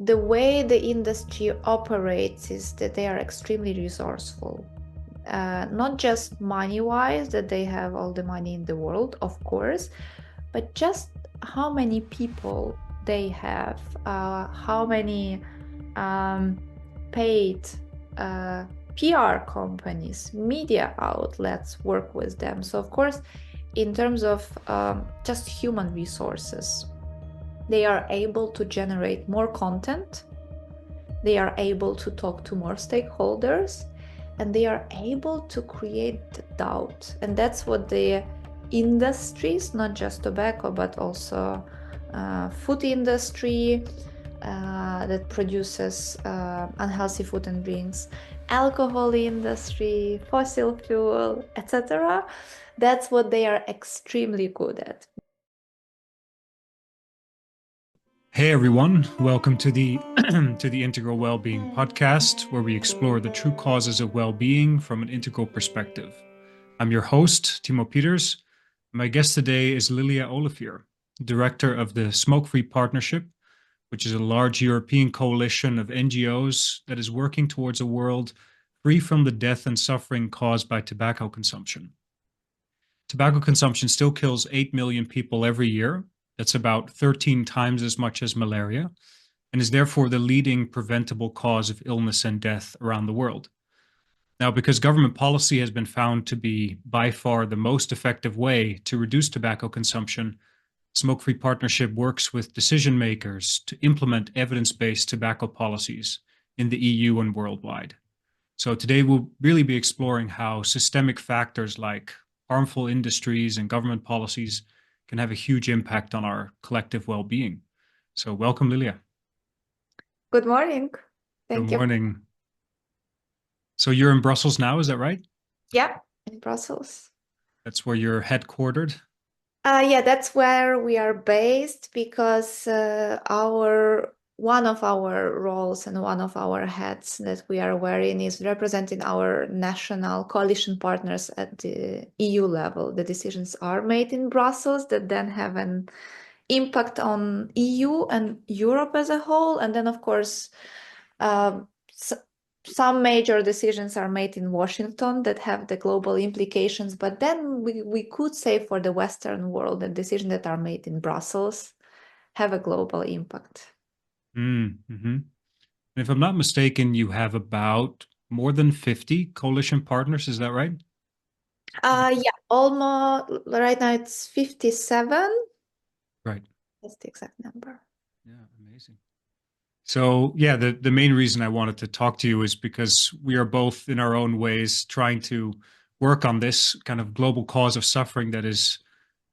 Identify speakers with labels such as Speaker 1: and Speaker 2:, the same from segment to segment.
Speaker 1: the way the industry operates is that they are extremely resourceful. Not just money-wise, that they have all the money in the world, of course, but just how many people they have, how many paid PR companies, media outlets work with them. So of course, in terms of just human resources, they are able to generate more content, they are able to talk to more stakeholders, and they are able to create doubt. And that's what the industries, not just tobacco, but also food industry that produces unhealthy food and drinks, alcohol industry, fossil fuel, etc. That's what they are extremely good at.
Speaker 2: Hey everyone, welcome to the to the Integral Wellbeing podcast, where we explore the true causes of well-being from an integral perspective. I'm your host, Timo Peters. My guest today is Lilia Olefir, director of the Smoke-Free Partnership, which is a large European coalition of NGOs that is working towards a world free from the death and suffering caused by tobacco consumption. Tobacco consumption still kills 8 million people every year. That's about 13 times as much as malaria, and is therefore the leading preventable cause of illness and death around the world. Now, because government policy has been found to be by far the most effective way to reduce tobacco consumption, Smoke-Free Partnership works with decision makers to implement evidence-based tobacco policies in the EU and worldwide. So today we'll really be exploring how systemic factors like harmful industries and government policies can have a huge impact on our collective well-being. So welcome, Lilia.
Speaker 1: Good morning.
Speaker 2: Good
Speaker 1: Thank you.
Speaker 2: morning. So you're in Brussels now, is that right?
Speaker 1: Yeah, in Brussels.
Speaker 2: That's where you're headquartered?
Speaker 1: Yeah, that's where we are based because one of our roles and one of our hats that we are wearing is representing our national coalition partners at the EU level. The decisions are made in Brussels that then have an impact on EU and Europe as a whole. And then, of course, some major decisions are made in Washington that have the global implications, but then we could say for the Western world, the decisions that are made in Brussels have a global impact.
Speaker 2: Mm-hmm. If I'm not mistaken, you have about more than 50 coalition partners, is that right?
Speaker 1: Yeah, almost right now it's 57.
Speaker 2: Right.
Speaker 1: That's the exact number.
Speaker 2: Yeah, amazing. So yeah, the main reason I wanted to talk to you is because we are both in our own ways trying to work on this kind of global cause of suffering that is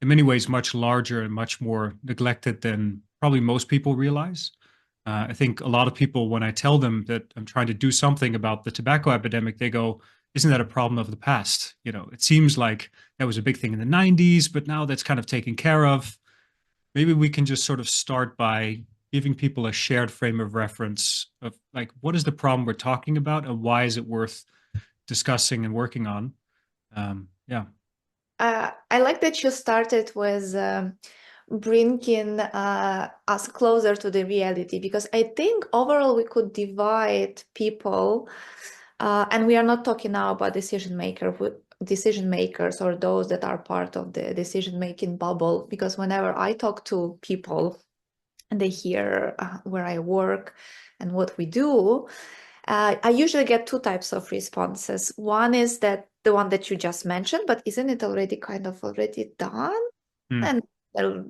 Speaker 2: in many ways much larger and much more neglected than probably most people realize. I think a lot of people, when I tell them that I'm trying to do something about the tobacco epidemic, they go, "Isn't that a problem of the past? You know, it seems like that was a big thing in the 90s, but now that's kind of taken care of." Maybe we can just sort of start by giving people a shared frame of reference of like, what is the problem we're talking about and why is it worth discussing and working on? Yeah.
Speaker 1: I like that you started with bringing us closer to the reality, because I think overall we could divide people, and we are not talking now about decision makers or those that are part of the decision-making bubble, because whenever I talk to people and they hear where I work and what we do, I usually get two types of responses. One is that the one that you just mentioned, but isn't it already done?
Speaker 2: Mm.
Speaker 1: And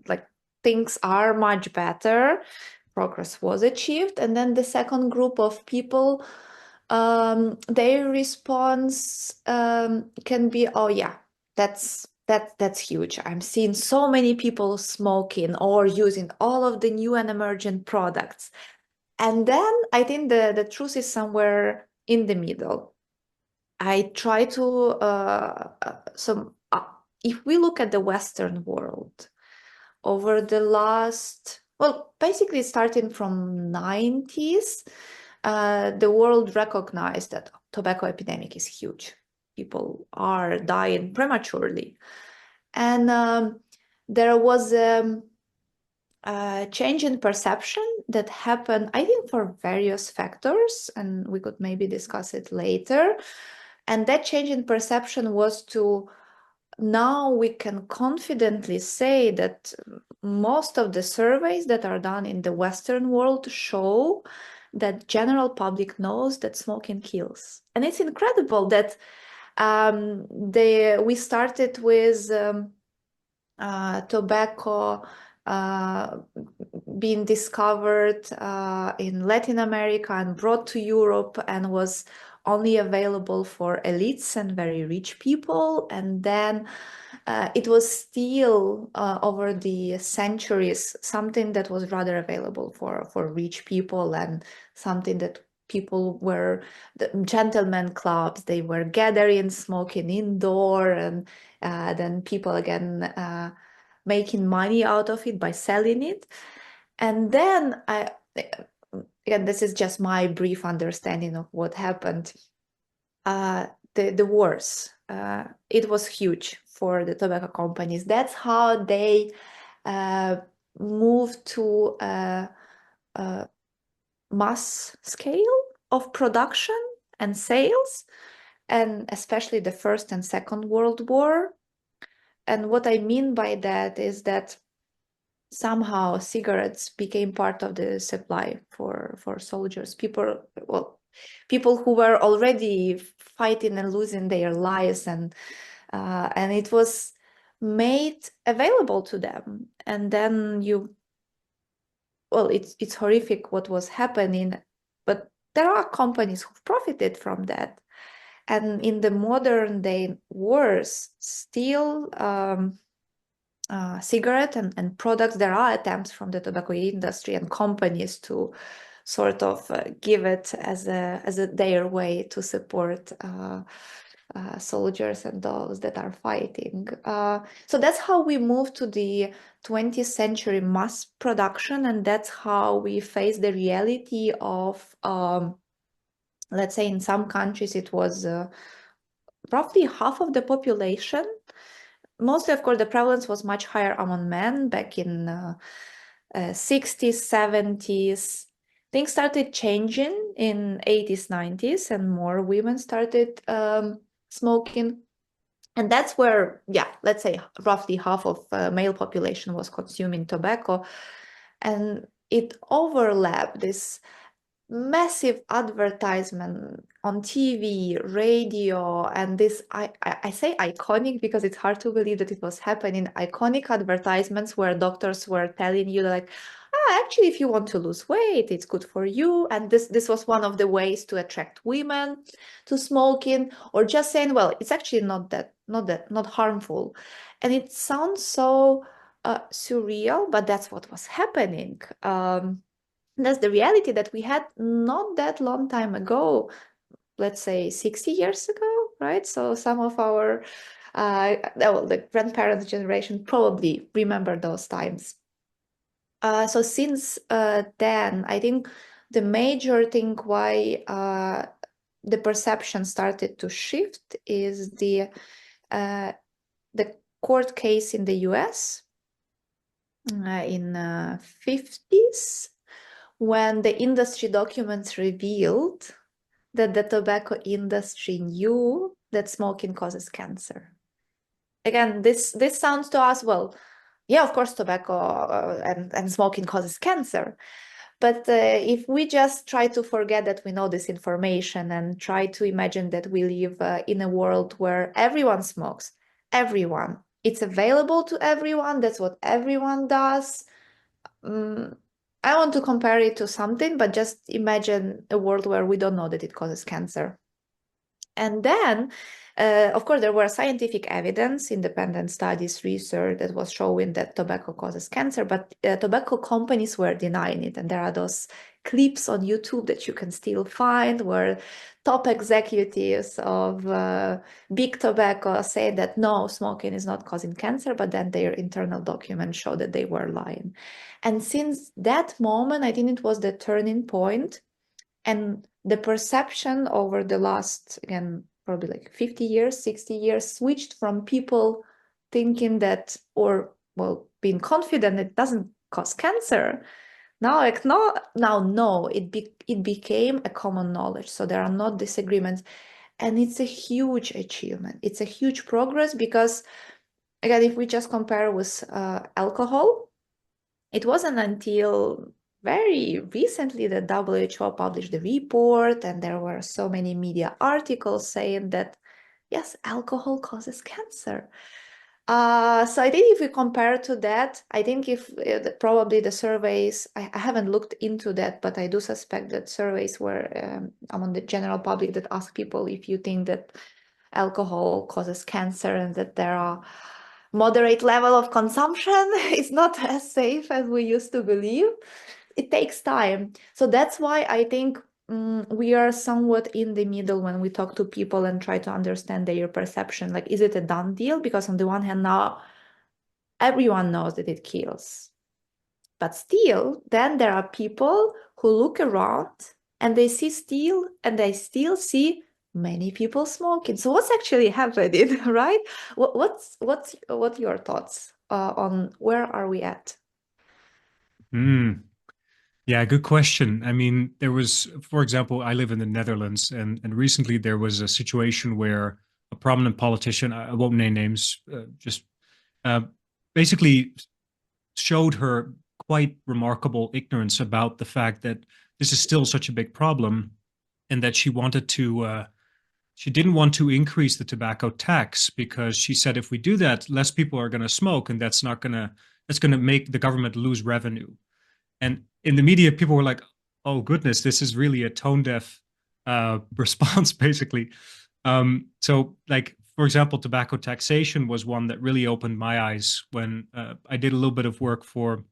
Speaker 1: like things are much better, progress was achieved. And then the second group of people, their response can be, oh yeah, that's huge. I'm seeing so many people smoking or using all of the new and emergent products. And then I think the truth is somewhere in the middle. I try to if we look at the Western world over the last, well, basically starting from 90s, the world recognized that tobacco epidemic is huge. People are dying prematurely. And there was change in perception that happened, I think, for various factors, and we could maybe discuss it later. And that change in perception was to now we can confidently say that most of the surveys that are done in the Western world show that general public knows that smoking kills. And it's incredible that we started with tobacco being discovered in Latin America and brought to Europe and was only available for elites and very rich people. And then it was still over the centuries something that was rather available for rich people, and something that people were, the gentlemen clubs, they were gathering, smoking indoor, and then people again making money out of it by selling it. And then again, this is just my brief understanding of what happened. The wars, it was huge for the tobacco companies. That's how they moved to a mass scale of production and sales, and especially the First and Second World War. And what I mean by that is that somehow cigarettes became part of the supply for soldiers. People who were already fighting and losing their lives, and it was made available to them. And then it's horrific what was happening, but there are companies who've profited from that. And in the modern day wars, still cigarette and products, there are attempts from the tobacco industry and companies to sort of give it as their way to support soldiers and those that are fighting. So that's how we moved to the 20th century mass production, and that's how we face the reality of, let's say in some countries it was roughly half of the population. Mostly, of course, the prevalence was much higher among men back in 60s, 70s. Things started changing in 80s, 90s, and more women started smoking. And that's where, let's say roughly half of male population was consuming tobacco. And it overlapped this massive advertisement on TV, radio, and this, I say iconic because it's hard to believe that it was happening, iconic advertisements where doctors were telling you like, actually, if you want to lose weight, it's good for you. And this was one of the ways to attract women to smoking, or just saying, well, it's actually not harmful. And it sounds so surreal, but that's what was happening. That's the reality that we had not that long time ago, let's say 60 years ago, right? So some of our, the grandparents' generation probably remember those times. So since then, I think the major thing why the perception started to shift is the court case in the US in 50s, when the industry documents revealed that the tobacco industry knew that smoking causes cancer. Again, this sounds to us, well, yeah, of course, tobacco and smoking causes cancer. But if we just try to forget that we know this information and try to imagine that we live in a world where everyone smokes, everyone, it's available to everyone, that's what everyone does. I want to compare it to something, but just imagine a world where we don't know that it causes cancer. And then, of course, there were scientific evidence, independent studies, research that was showing that tobacco causes cancer, but tobacco companies were denying it. And there are those clips on YouTube that you can still find where top executives of big tobacco say that no, smoking is not causing cancer, but then their internal documents show that they were lying. And since that moment, I think it was the turning point, and the perception over the last, again, probably like 50 years, 60 years, switched from people thinking that, or well, being confident it doesn't cause cancer. Now, no, it became a common knowledge. So there are not disagreements. And it's a huge achievement. It's a huge progress because, again, if we just compare with alcohol, it wasn't until very recently that WHO published the report, and there were so many media articles saying that, yes, alcohol causes cancer. So I think if we compare to that, I think if probably the surveys, I haven't looked into that, but I do suspect that surveys were among the general public that ask people if you think that alcohol causes cancer and that there are moderate level of consumption is not as safe as we used to believe. It takes time. So that's why I think we are somewhat in the middle when we talk to people and try to understand their perception. Like, is it a done deal? Because on the one hand, now everyone knows that it kills. But still, then there are people who look around and they still see many people smoking. So what's actually happening, right? What's your thoughts on where are we at?
Speaker 2: Yeah, good question. I mean, there was, for example, I live in the Netherlands, and recently there was a situation where a prominent politician, I won't name names, just uh, basically showed her quite remarkable ignorance about the fact that this is still such a big problem, and that she didn't want to increase the tobacco tax because she said if we do that, less people are going to smoke, and that's going to make the government lose revenue. And in the media, people were like, "Oh goodness, this is really a tone deaf response, basically." So, like for example, tobacco taxation was one that really opened my eyes when I did a little bit of work for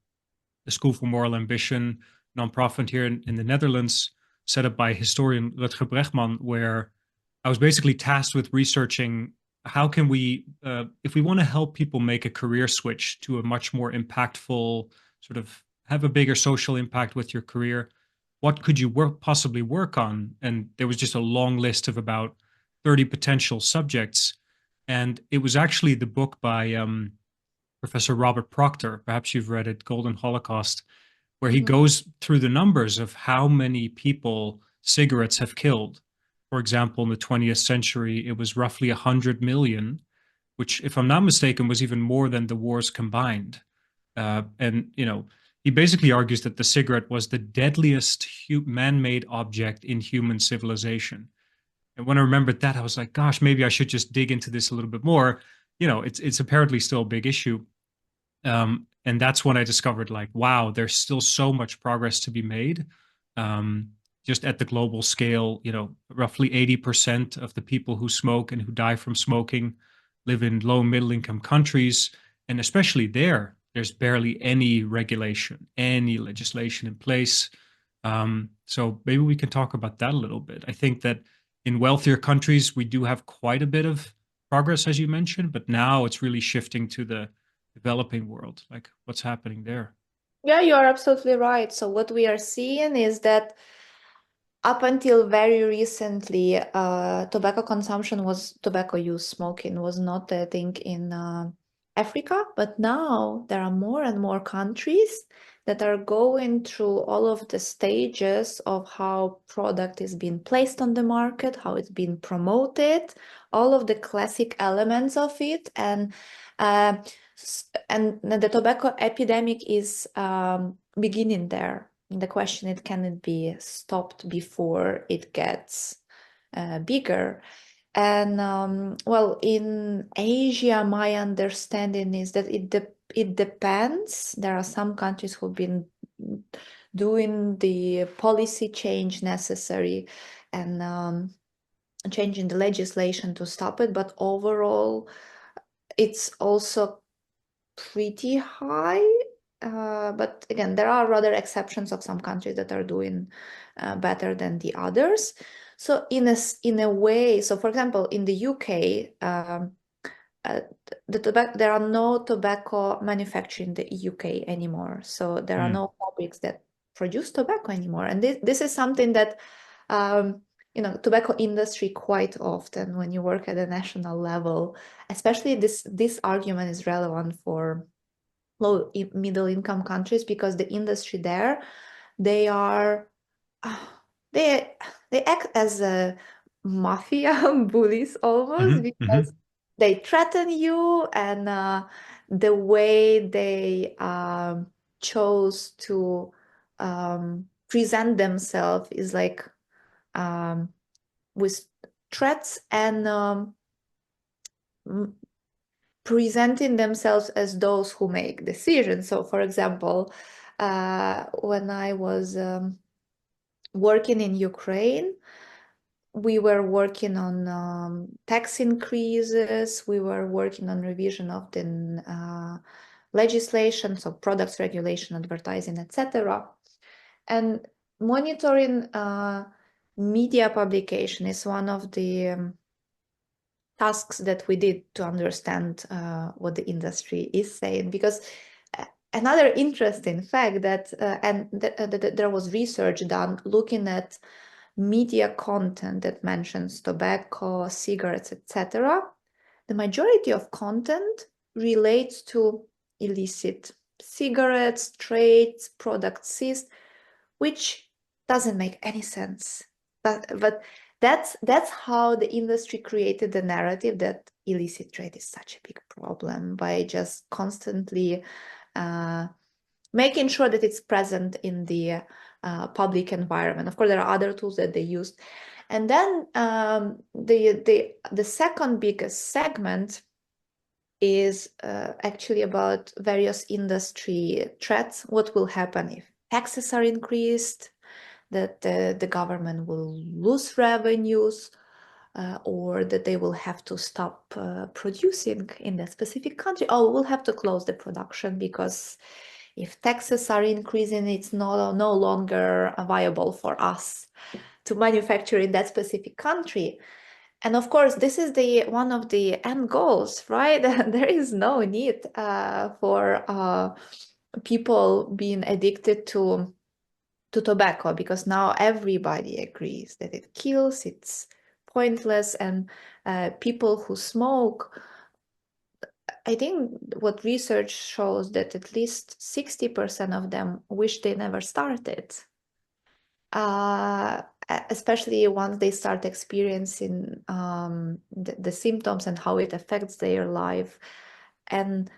Speaker 2: the School for Moral Ambition nonprofit here in the Netherlands, set up by historian Rutger Bregman, where I was basically tasked with researching how can we, if we want to help people make a career switch to a much more impactful, sort of have a bigger social impact with your career, what could you possibly work on? And there was just a long list of about 30 potential subjects. And it was actually the book by Professor Robert Proctor, perhaps you've read it, Golden Holocaust, where he goes through the numbers of how many people cigarettes have killed. For example, in the 20th century, it was roughly 100 million, which, if I'm not mistaken, was even more than the wars combined. And, you know, he basically argues that the cigarette was the deadliest man made object in human civilization. And when I remembered that, I was like, gosh, maybe I should just dig into this a little bit more. You know, it's apparently still a big issue. And that's when I discovered, like, wow, there's still so much progress to be made. Just at the global scale, you know, roughly 80% of the people who smoke and who die from smoking live in low and middle income countries. And especially there's barely any regulation, any legislation in place. So maybe we can talk about that a little bit. I think that in wealthier countries, we do have quite a bit of progress, as you mentioned, but now it's really shifting to the developing world. Like, what's happening there?
Speaker 1: Yeah, you are absolutely right. So what we are seeing is that up until very recently, tobacco use, smoking was not a thing in Africa, but now there are more and more countries that are going through all of the stages of how product is being placed on the market, how it's being promoted, all of the classic elements of it, and the tobacco epidemic is beginning there. The question is, can it be stopped before it gets bigger? And well, in Asia, my understanding is that it depends. There are some countries who've been doing the policy change necessary and changing the legislation to stop it, but overall, it's also pretty high. But again, there are rather exceptions of some countries that are doing better than the others. So in a way, so for example, in the UK, there are no tobacco manufacturing in the UK anymore. So there are no fabrics that produce tobacco anymore. And this is something that tobacco industry quite often when you work at a national level, especially this argument is relevant for middle income countries, because the industry there, they are they act as a mafia bullies almost, because they threaten you, and the way they chose to present themselves is like with threats and presenting themselves as those who make decisions. So, for example, when I was working in Ukraine, we were working on tax increases, we were working on revision of the legislation, so products regulation, advertising, etc. And monitoring media publication is one of the tasks that we did to understand what the industry is saying. Because another interesting fact that there was research done looking at media content that mentions tobacco, cigarettes, etc. The majority of content relates to illicit cigarettes, trades, products seized, which doesn't make any sense. But that's how the industry created the narrative that illicit trade is such a big problem, by just constantly making sure that it's present in the public environment. Of course, there are other tools that they used. And then the second biggest segment is actually about various industry threats. What will happen if taxes are increased, that the government will lose revenues, or that they will have to stop producing in that specific country. Oh, we'll have to close the production, because if taxes are increasing, it's no longer viable for us to manufacture in that specific country. And of course, this is one of the end goals, right? There is no need for people being addicted to tobacco, because now everybody agrees that it kills, it's pointless, and people who smoke, I think what research shows that at least 60% of them wish they never started. Especially once they start experiencing the symptoms and how it affects their life. And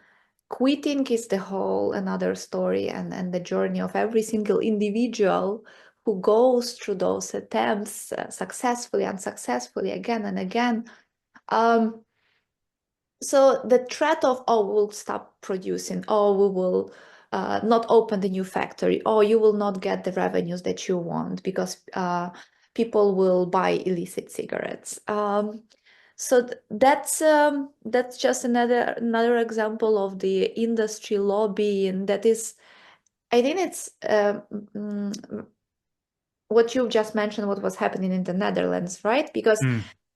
Speaker 1: quitting is the whole another story, and the journey of every single individual who goes through those attempts successfully, unsuccessfully, again and again. So the threat of, oh, we'll stop producing, oh, we will not open the new factory, oh, you will not get the revenues that you want because people will buy illicit cigarettes. So that's just another example of the industry lobbying that is, I think it's what you just mentioned, what was happening in the Netherlands, right? Because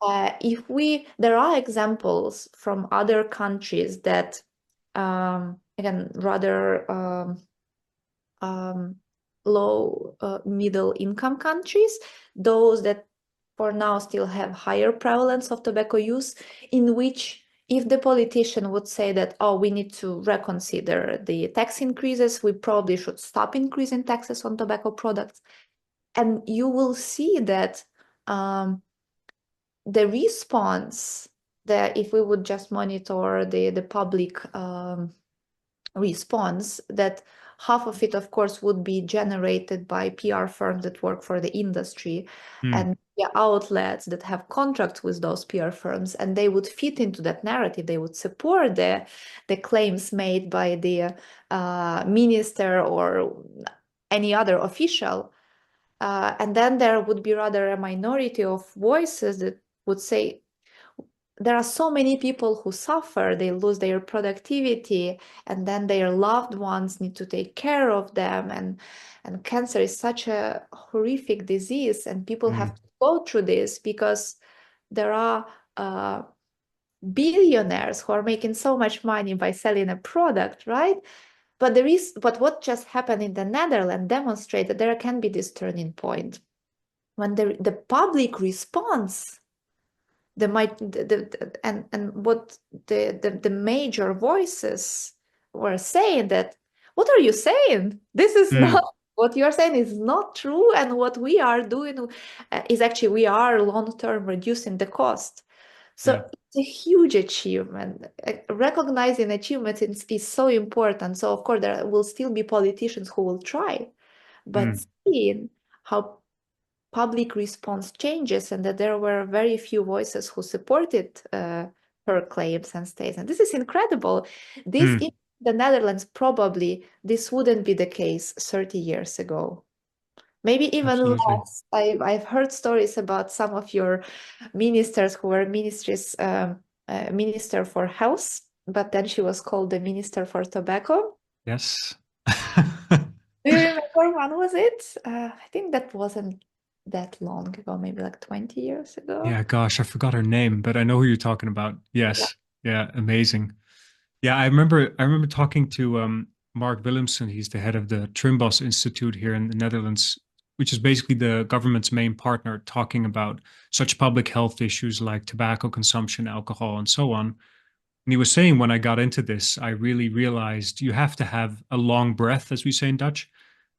Speaker 1: there are examples from other countries that, again, rather low middle income countries, those that for now still have higher prevalence of tobacco use, in which if the politician would say that, oh, we need to reconsider the tax increases, we probably should stop increasing taxes on tobacco products. And you will see that the response, that if we would just monitor the public response, that half of it, of course, would be generated by PR firms that work for the industry and outlets that have contracts with those PR firms, and they would fit into that narrative. They would support the claims made by the minister or any other official. And then there would be rather a minority of voices that would say, there are so many people who suffer, they lose their productivity, and then their loved ones need to take care of them. And cancer is such a horrific disease, and people have to go through this because there are billionaires who are making so much money by selling a product, right? But what just happened in the Netherlands demonstrated that there can be this turning point when the public response, what the major voices were saying that, what are you saying? This is
Speaker 2: Mm.
Speaker 1: not what you're saying is not true. And what we are doing is actually we are long-term reducing the cost. So
Speaker 2: Yeah.
Speaker 1: it's a huge achievement. Recognizing achievements is so important. So of course there will still be politicians who will try, but
Speaker 2: Mm.
Speaker 1: seeing how public response changes and that there were very few voices who supported her claims and states. And this is incredible. This
Speaker 2: Mm.
Speaker 1: in the Netherlands, probably this wouldn't be the case 30 years ago. Maybe even
Speaker 2: Absolutely.
Speaker 1: less. I've heard stories about some of your ministers who were minister for health, but then she was called the minister for tobacco.
Speaker 2: Yes.
Speaker 1: Do you remember when was it? I think that wasn't that long ago, maybe like 20 years ago.
Speaker 2: Yeah, gosh, I forgot her name, but I know who you're talking about.
Speaker 1: Yeah.
Speaker 2: Yes. Yeah, amazing. Yeah, I remember talking to Mark Willemsen. He's the head of the Trimbos Institute here in the Netherlands, which is basically the government's main partner, talking about such public health issues like tobacco consumption, alcohol, and so on. And he was saying when I got into this, I really realized you have to have a long breath, as we say in Dutch.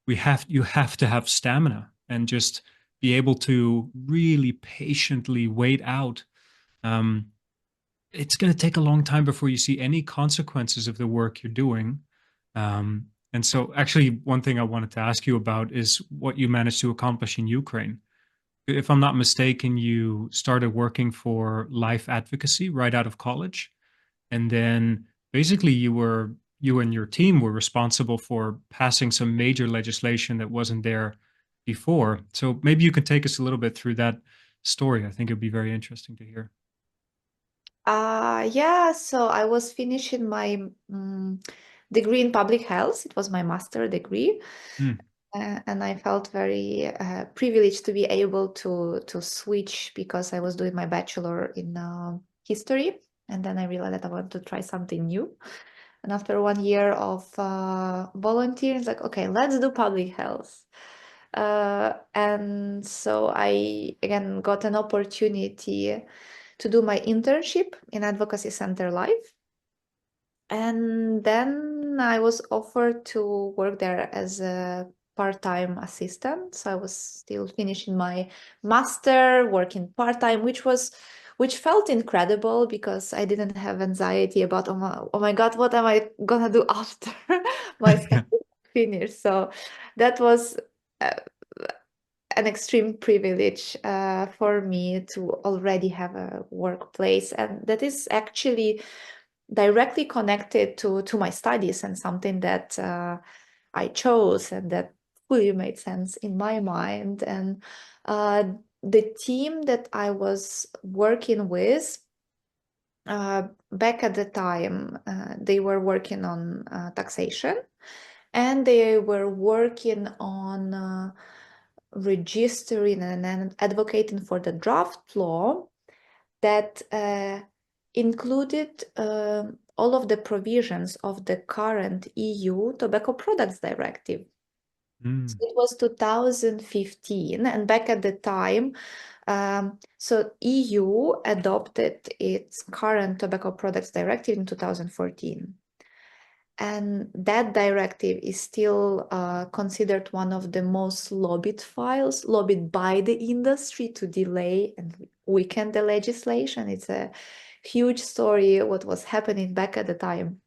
Speaker 2: You have to have stamina and just be able to really patiently wait out. Um, it's going to take a long time before you see any consequences of the work you're doing. And so, actually, one thing I wanted to ask you about is what you managed to accomplish in Ukraine. If I'm not mistaken, you started working for life advocacy right out of college, and then basically you and your team were responsible for passing some major legislation that wasn't there before. So maybe you could take us a little bit through that story. I think it'd be very interesting to hear.
Speaker 1: Yeah, so I was finishing my degree in public health. It was my master degree.
Speaker 2: Mm.
Speaker 1: And I felt very privileged to be able to switch because I was doing my bachelor in history. And then I realized that I wanted to try something new. And after 1 year of volunteering, it's like, okay, let's do public health. And so I again got an opportunity to do my internship in Advocacy Center Live. And then I was offered to work there as a part-time assistant. So I was still finishing my master, working part-time, which felt incredible because I didn't have anxiety about oh my God, what am I gonna do after my study finish? So that was uh, an extreme privilege for me to already have a workplace, and that is actually directly connected to my studies and something that I chose and that fully made sense in my mind. And uh, the team that I was working with back at the time, they were working on taxation, and they were working on registering and advocating for the draft law that included all of the provisions of the current EU Tobacco Products Directive. So
Speaker 2: Mm.
Speaker 1: it was 2015, and back at the time, so EU adopted its current Tobacco Products Directive in 2014. And that directive is still considered one of the most lobbied files, lobbied by the industry to delay and weaken the legislation. It's a huge story what was happening back at the time.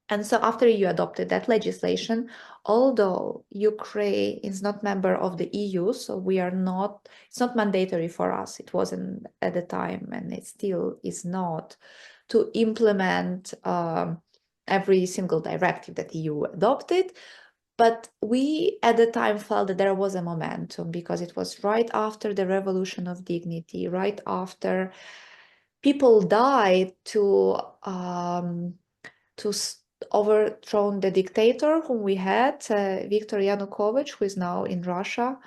Speaker 1: And so after you adopted that legislation, although Ukraine is not member of the EU, so it's not mandatory for us. It wasn't at the time, and it still is not, to implement every single directive that EU adopted. But we at the time felt that there was a momentum because it was right after the Revolution of Dignity, right after people died to overthrown the dictator whom we had, Viktor Yanukovych, who is now in Russia.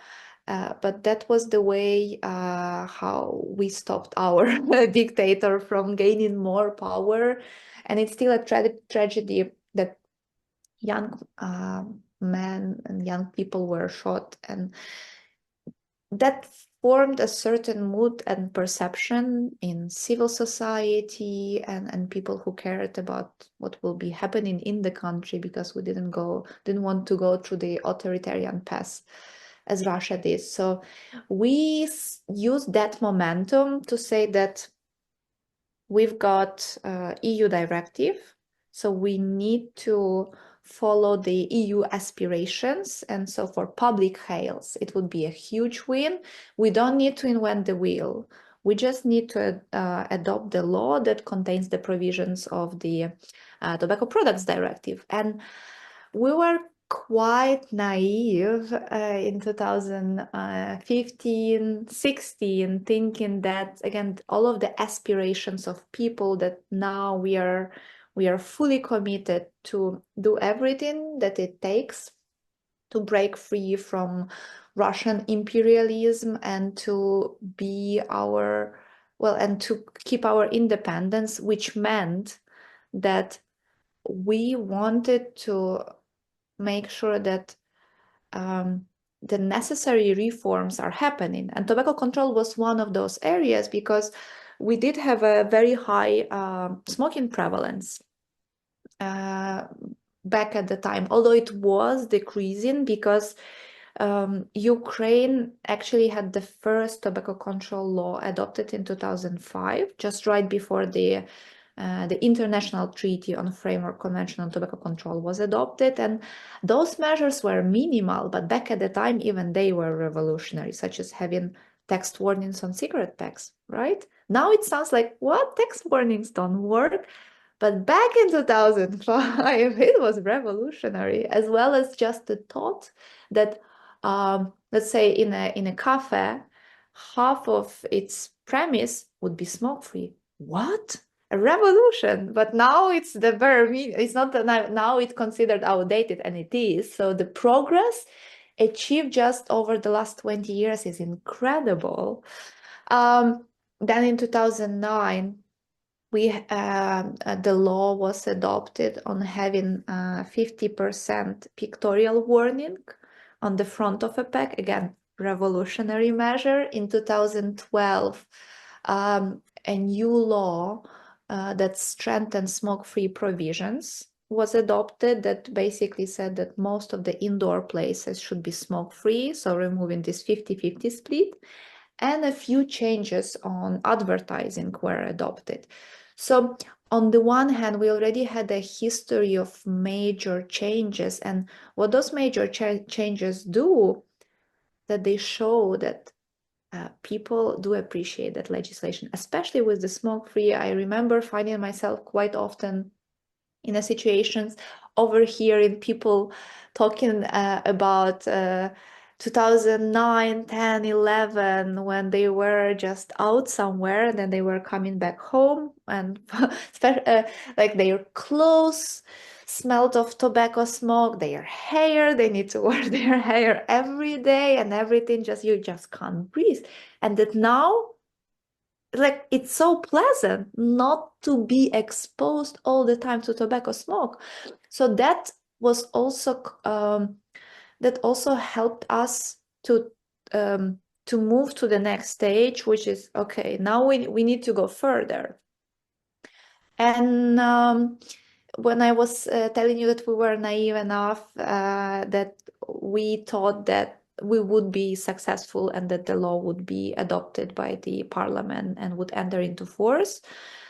Speaker 1: But that was the way how we stopped our dictator from gaining more power. And it's still a tragedy that young men and young people were shot. And that formed a certain mood and perception in civil society and people who cared about what will be happening in the country, because we didn't want to go through the authoritarian path as Russia did. So we used that momentum to say that we've got EU directive, so we need to follow the EU aspirations. And so for public health, it would be a huge win. We don't need to invent the wheel. We just need to adopt the law that contains the provisions of the Tobacco Products Directive. And we were quite naive in 2015, 16, thinking that, again, all of the aspirations of people, that now we are fully committed to do everything that it takes to break free from Russian imperialism and to be and to keep our independence, which meant that we wanted to make sure that the necessary reforms are happening. And tobacco control was one of those areas, because we did have a very high smoking prevalence back at the time, although it was decreasing, because Ukraine actually had the first tobacco control law adopted in 2005, just right before the International Treaty on Framework Convention on Tobacco Control was adopted. And those measures were minimal, but back at the time, even they were revolutionary, such as having text warnings on cigarette packs, right? Now it sounds like, what? Text warnings don't work? But back in 2005, it was revolutionary, as well as just the thought that, let's say in a cafe, half of its premise would be smoke-free. What? A revolution! But now it's the very, it's not now it's considered outdated, and it is. So the progress achieved just over the last 20 years is incredible. Then in 2009, the law was adopted on having 50% pictorial warning on the front of a pack. Again, revolutionary measure. In 2012, a new law that strengthened smoke-free provisions was adopted, that basically said that most of the indoor places should be smoke-free, so removing this 50-50 split. And a few changes on advertising were adopted. So on the one hand, we already had a history of major changes, and what those major changes do, that they show that people do appreciate that legislation, especially with the smoke-free. I remember finding myself quite often in a situations overhearing people talking about 2009, 10, 11, when they just out somewhere and then they were coming back home, and like their clothes smelled of tobacco smoke, their hair, they need to wash their hair every day, and everything, you just can't breathe. And that now, like, it's so pleasant not to be exposed all the time to tobacco smoke. So that was also that also helped us to move to the next stage, which is, okay, now we need to go further. And when I was telling you that we were naive enough that we thought that we would be successful and that the law would be adopted by the parliament and would enter into force,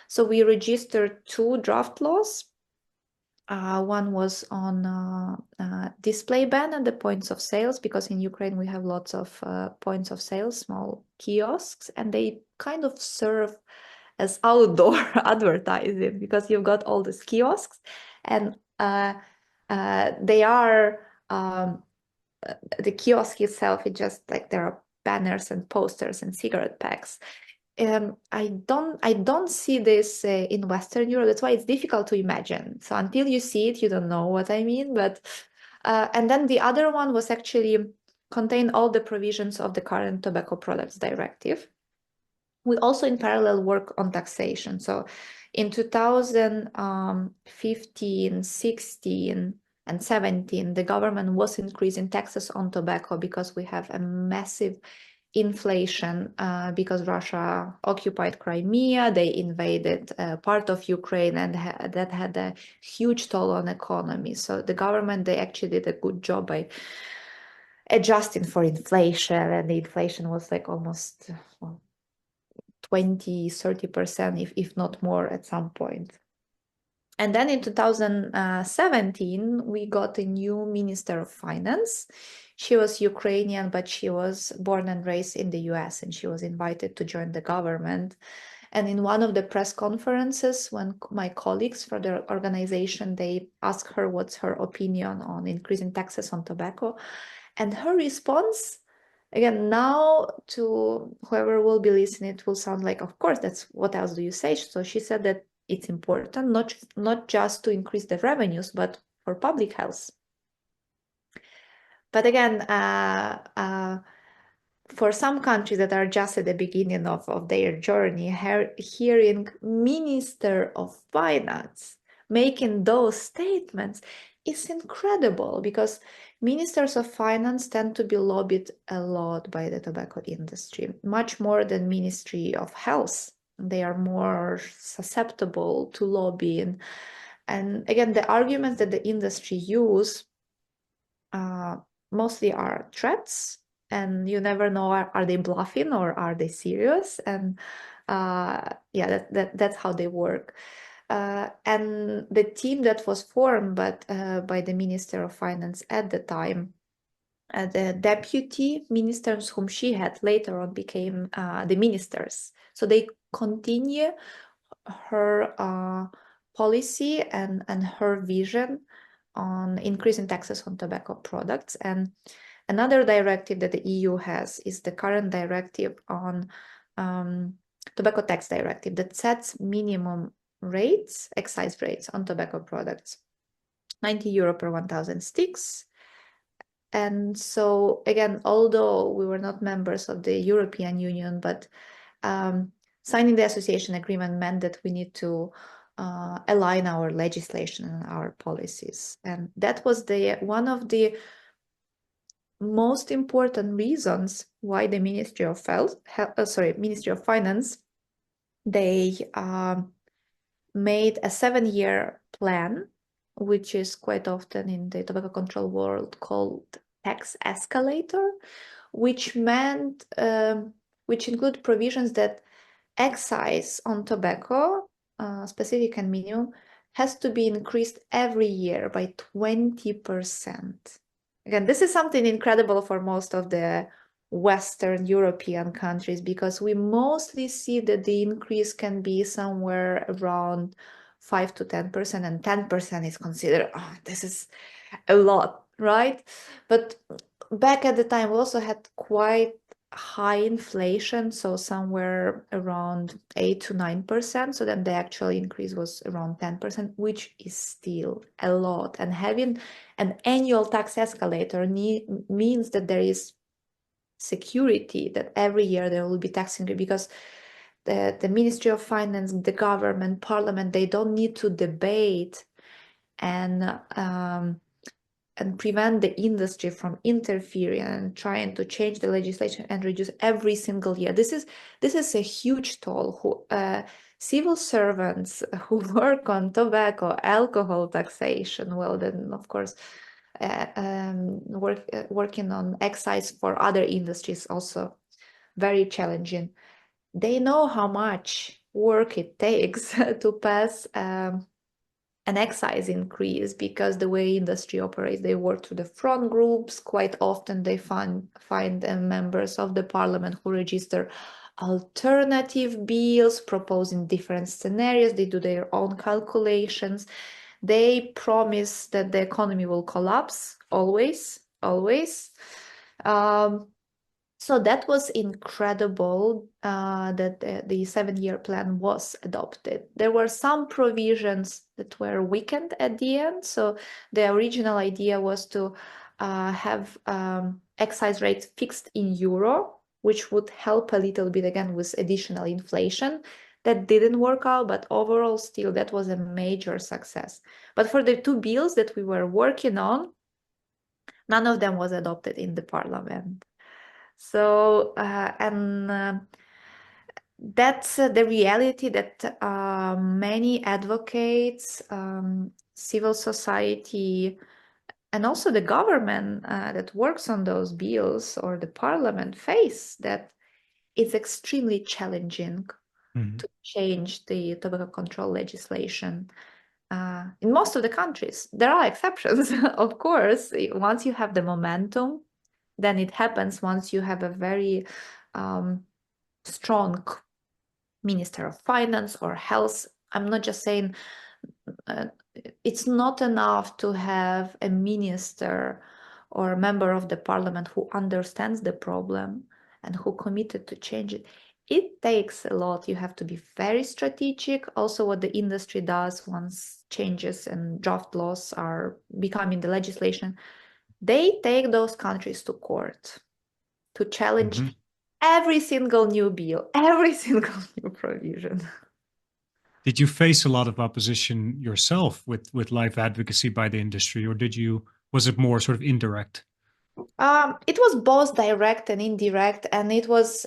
Speaker 1: so we registered 2 draft laws. One was on display ban at the points of sales, because in Ukraine we have lots of points of sale, small kiosks, and they kind of serve as outdoor advertising, because you've got all these kiosks, and they are the kiosk itself, it just like there are banners and posters and cigarette packs. I don't see this in Western Europe. That's why it's difficult to imagine. So until you see it, you don't know what I mean. But and then the other one was actually contain all the provisions of the current Tobacco Products Directive. We also in parallel work on taxation. So in 2015, 16, and 17, the government was increasing taxes on tobacco, because we have a massive inflation because Russia occupied Crimea, they invaded part of Ukraine, and that had a huge toll on economy. So the government, they actually did a good job by adjusting for inflation, and the inflation was like almost 20-30%, if not more at some point. And then in 2017, we got a new Minister of Finance. She was Ukrainian, but she was born and raised in the US, and she was invited to join the government. And in one of the press conferences, when my colleagues for the organization, they asked her what's her opinion on increasing taxes on tobacco. And her response, again, now to whoever will be listening, it will sound like, of course, that's what else do you say? So she said that it's important not just to increase the revenues, but for public health. But again, for some countries that are just at the beginning of their journey, hearing Minister of Finance making those statements is incredible, because ministers of finance tend to be lobbied a lot by the tobacco industry, much more than Ministry of Health. They are more susceptible to lobbying. And again, the arguments that the industry use mostly are threats, and you never know, are they bluffing or are they serious? And yeah, that's how they work. And the team that was formed by the Minister of Finance at the time, the deputy ministers whom she had later on became the ministers. So they continue her policy and her vision on increasing taxes on tobacco products. And another directive that the EU has is the current directive on tobacco tax directive that sets minimum rates, excise rates on tobacco products, 90 euro per 1,000 sticks. And so again, although we were not members of the European Union, but signing the association agreement meant that we need to align our legislation and our policies. And that was one of the most important reasons why the Ministry of Finance, they made a 7-year plan, which is quite often in the tobacco control world called tax escalator, which meant which include provisions that excise on tobacco, specific and minimum, has to be increased every year by 20%. Again, this is something incredible for most of the Western European countries, because we mostly see that the increase can be somewhere around 5 to 10%, and 10% is considered, oh, this is a lot, right? But back at the time, we also had quite high inflation, so somewhere around 8 to 9%. So then the actual increase was around 10%, which is still a lot. And having an annual tax escalator means that there is security that every year there will be tax increase, because the Ministry of Finance, the government, parliament, they don't need to debate and prevent the industry from interfering and trying to change the legislation and reduce every single year. This is a huge toll. Civil servants who work on tobacco, alcohol taxation, well, then of course working on excise for other industries, also very challenging. They know how much work it takes to pass an excise increase, because the way industry operates, they work through the front groups. Quite often they find members of the parliament who register alternative bills proposing different scenarios. They do their own calculations. They promise that the economy will collapse, always. So that was incredible that the 7-year plan was adopted. There were some provisions that were weakened at the end. So the original idea was to have excise rates fixed in euro, which would help a little bit again with additional inflation. That didn't work out, but overall still that was a major success. But for the two bills that we were working on, none of them was adopted in the parliament. So, and that's the reality that many advocates, civil society, and also the government that works on those bills or the parliament face, that it's extremely challenging
Speaker 2: Mhm.
Speaker 1: to change the tobacco control legislation. In most of the countries, there are exceptions, of course. Once you have the momentum, then it happens. Once you have a very strong Minister of Finance or Health, I'm not just saying uh, it's not enough to have a minister or a member of the parliament who understands the problem and who committed to change it. It takes a lot. You have to be very strategic. Also, what the industry does once changes and draft laws are becoming the legislation, they take those countries to court to challenge
Speaker 2: Mhm.
Speaker 1: every single new bill, every single new provision.
Speaker 2: Did you face a lot of opposition yourself with life advocacy by the industry, or was it more sort of indirect?
Speaker 1: It was both direct and indirect, and it was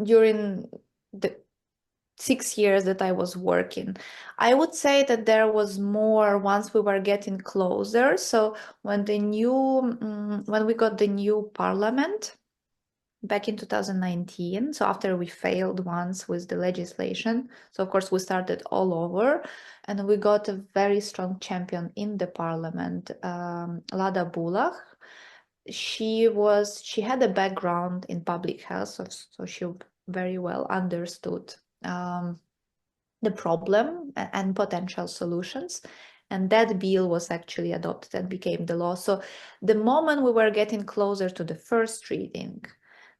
Speaker 1: during the 6 years that I was working. I would say that there was more once we were getting closer. So when we got the new parliament back in 2019, so after we failed once with the legislation, so of course we started all over, and we got a very strong champion in the parliament, Lada Bulach. She had a background in public health, so she very well understood um, the problem and potential solutions. And that bill was actually adopted and became the law. So the moment we were getting closer to the first reading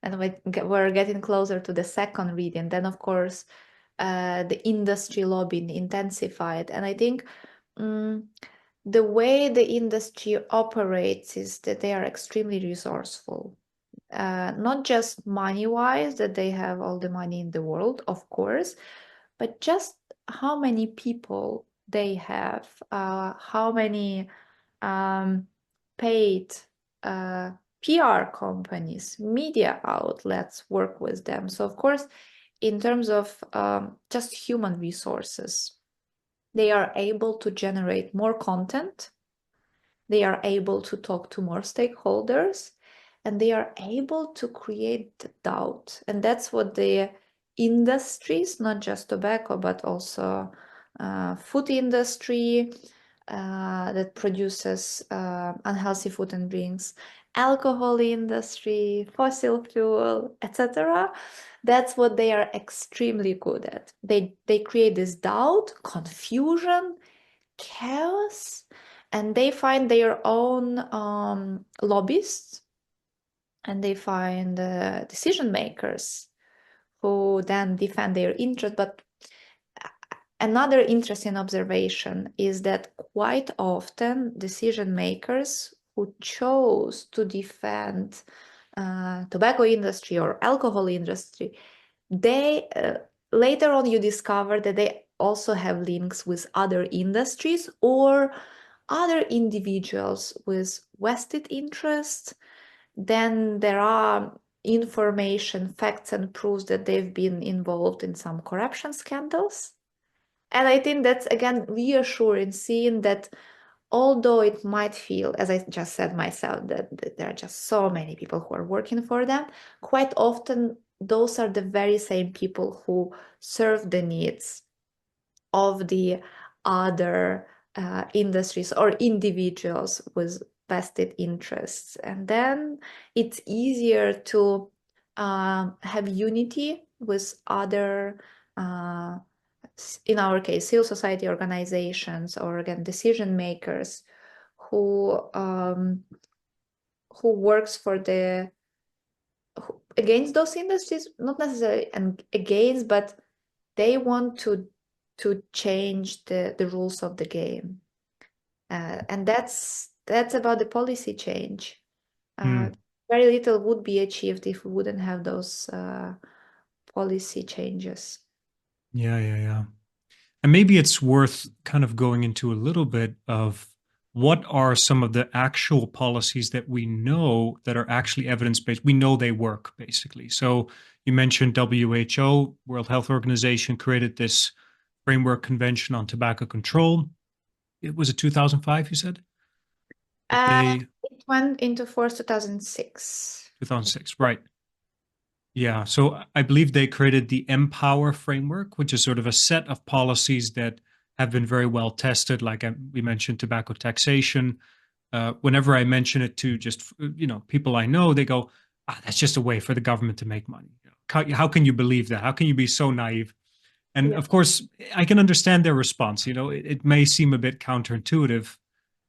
Speaker 1: and we were getting closer to the second reading, then of course the industry lobbying intensified. And I think the way the industry operates is that they are extremely resourceful. Not just money-wise, that they have all the money in the world, of course, but just how many people they have, how many paid PR companies, media outlets work with them. So, of course, in terms of just human resources, they are able to generate more content, they are able to talk to more stakeholders, and they are able to create doubt. And that's what the industries, not just tobacco, but also food industry that produces unhealthy food and drinks, alcohol industry, fossil fuel, etc. That's what they are extremely good at. They create this doubt, confusion, chaos, and they find their own lobbyists, and they find decision makers who then defend their interest. But another interesting observation is that quite often decision makers who chose to defend tobacco industry or alcohol industry, they later on you discover that they also have links with other industries or other individuals with vested interests. Then there are information, facts, and proofs that they've been involved in some corruption scandals. And I think that's again reassuring, seeing that although it might feel, as I just said myself, that there are just so many people who are working for them, quite often those are the very same people who serve the needs of the other industries or individuals with vested interests. And then it's easier to have unity with other, in our case, civil society organizations or again decision makers who works for the against those industries, not necessarily and against, but they want to change the rules of the game, and that's about the policy change.
Speaker 2: Hmm.
Speaker 1: Very little would be achieved if we wouldn't have those policy changes.
Speaker 2: Yeah, yeah, yeah. And maybe it's worth kind of going into a little bit of what are some of the actual policies that we know that are actually evidence-based? We know they work, basically. So you mentioned WHO, World Health Organization, created this framework convention on tobacco control. It was it 2005, you said?
Speaker 1: It went into force 2006.
Speaker 2: 2006, right. Yeah, so I believe they created the Empower framework, which is sort of a set of policies that have been very well tested. Like we mentioned, tobacco taxation. Whenever I mention it to just people I know, they go, "Ah, that's just a way for the government to make money. How can you believe that? How can you be so naive?" And
Speaker 1: Yeah.
Speaker 2: of course, I can understand their response. It may seem a bit counterintuitive,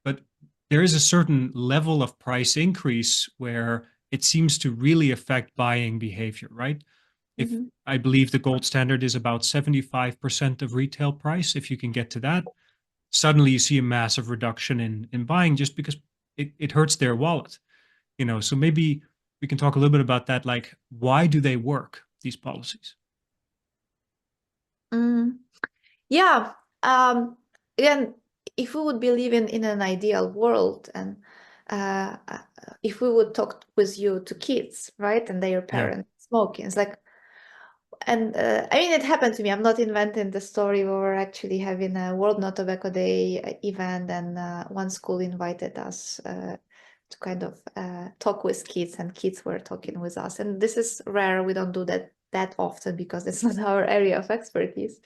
Speaker 2: but there is a certain level of price increase where it seems to really affect buying behavior, right? If
Speaker 1: Mhm.
Speaker 2: I believe the gold standard is about 75% of retail price, if you can get to that, suddenly you see a massive reduction in buying just because it hurts their wallet. So maybe we can talk a little bit about that. Like, why do they work, these policies?
Speaker 1: Mm. Yeah. Um, Again, if we would be living in an ideal world, and uh, uh, if we would talk with you to kids, right, and their
Speaker 2: Yeah.
Speaker 1: parents smoking, it's like, and I mean, it happened to me. I'm not inventing the story. We were actually having a World No Tobacco Day event, and one school invited us to kind of talk with kids, and kids were talking with us. And this is rare. We don't do that often because it's not our area of expertise.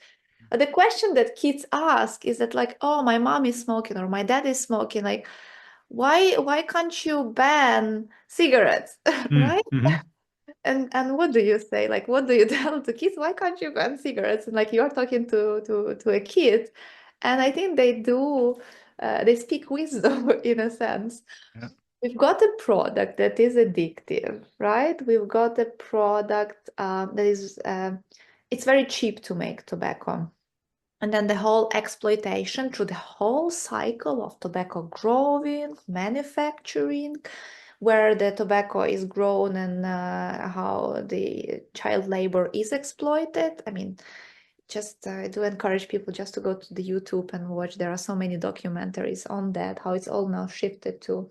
Speaker 1: But the question that kids ask is that, like, oh, my mom is smoking or my dad is smoking. Like, why can't you ban cigarettes, right?
Speaker 2: Mm-hmm.
Speaker 1: And what do you say? Like, what do you tell the kids? Why can't you ban cigarettes? And like, you're talking to a kid, and I think they do. They speak wisdom in a sense.
Speaker 2: Yeah.
Speaker 1: We've got a product that is addictive, right? We've got a product that is. It's very cheap to make tobacco. And then the whole exploitation through the whole cycle of tobacco growing, manufacturing, where the tobacco is grown and how the child labor is exploited. I mean, just I do encourage people just to go to the YouTube and watch. There are so many documentaries on that, how it's all now shifted to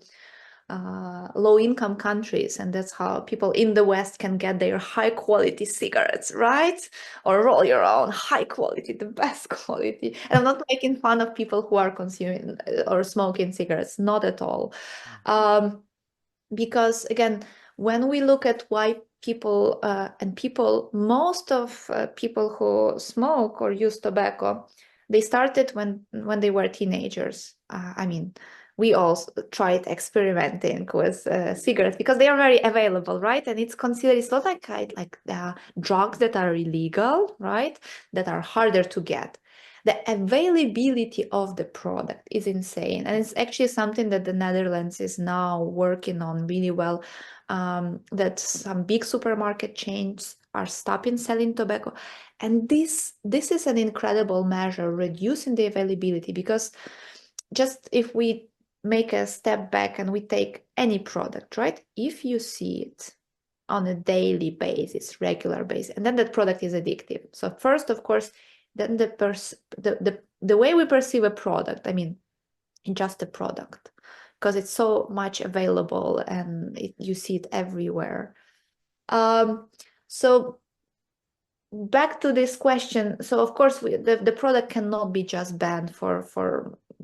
Speaker 1: low-income countries, and that's how people in the West can get their high-quality cigarettes, right? Or roll your own high quality, the best quality. And I'm not making fun of people who are consuming or smoking cigarettes, not at all. Because again, when we look at why people most of people who smoke or use tobacco, they started when they were teenagers. I mean, we all tried experimenting with cigarettes because they are very available, right? And it's not like drugs that are illegal, right? That are harder to get. The availability of the product is insane, and it's actually something that the Netherlands is now working on really well. That some big supermarket chains are stopping selling tobacco, and this is an incredible measure, reducing the availability. Because just if we make a step back and we take any product, right? If you see it on a daily basis, regular basis, and then that product is addictive. So first, of course, then the way we perceive a product, I mean, just a product, because it's so much available and you see it everywhere. So back to this question. So of course, the product cannot be just banned for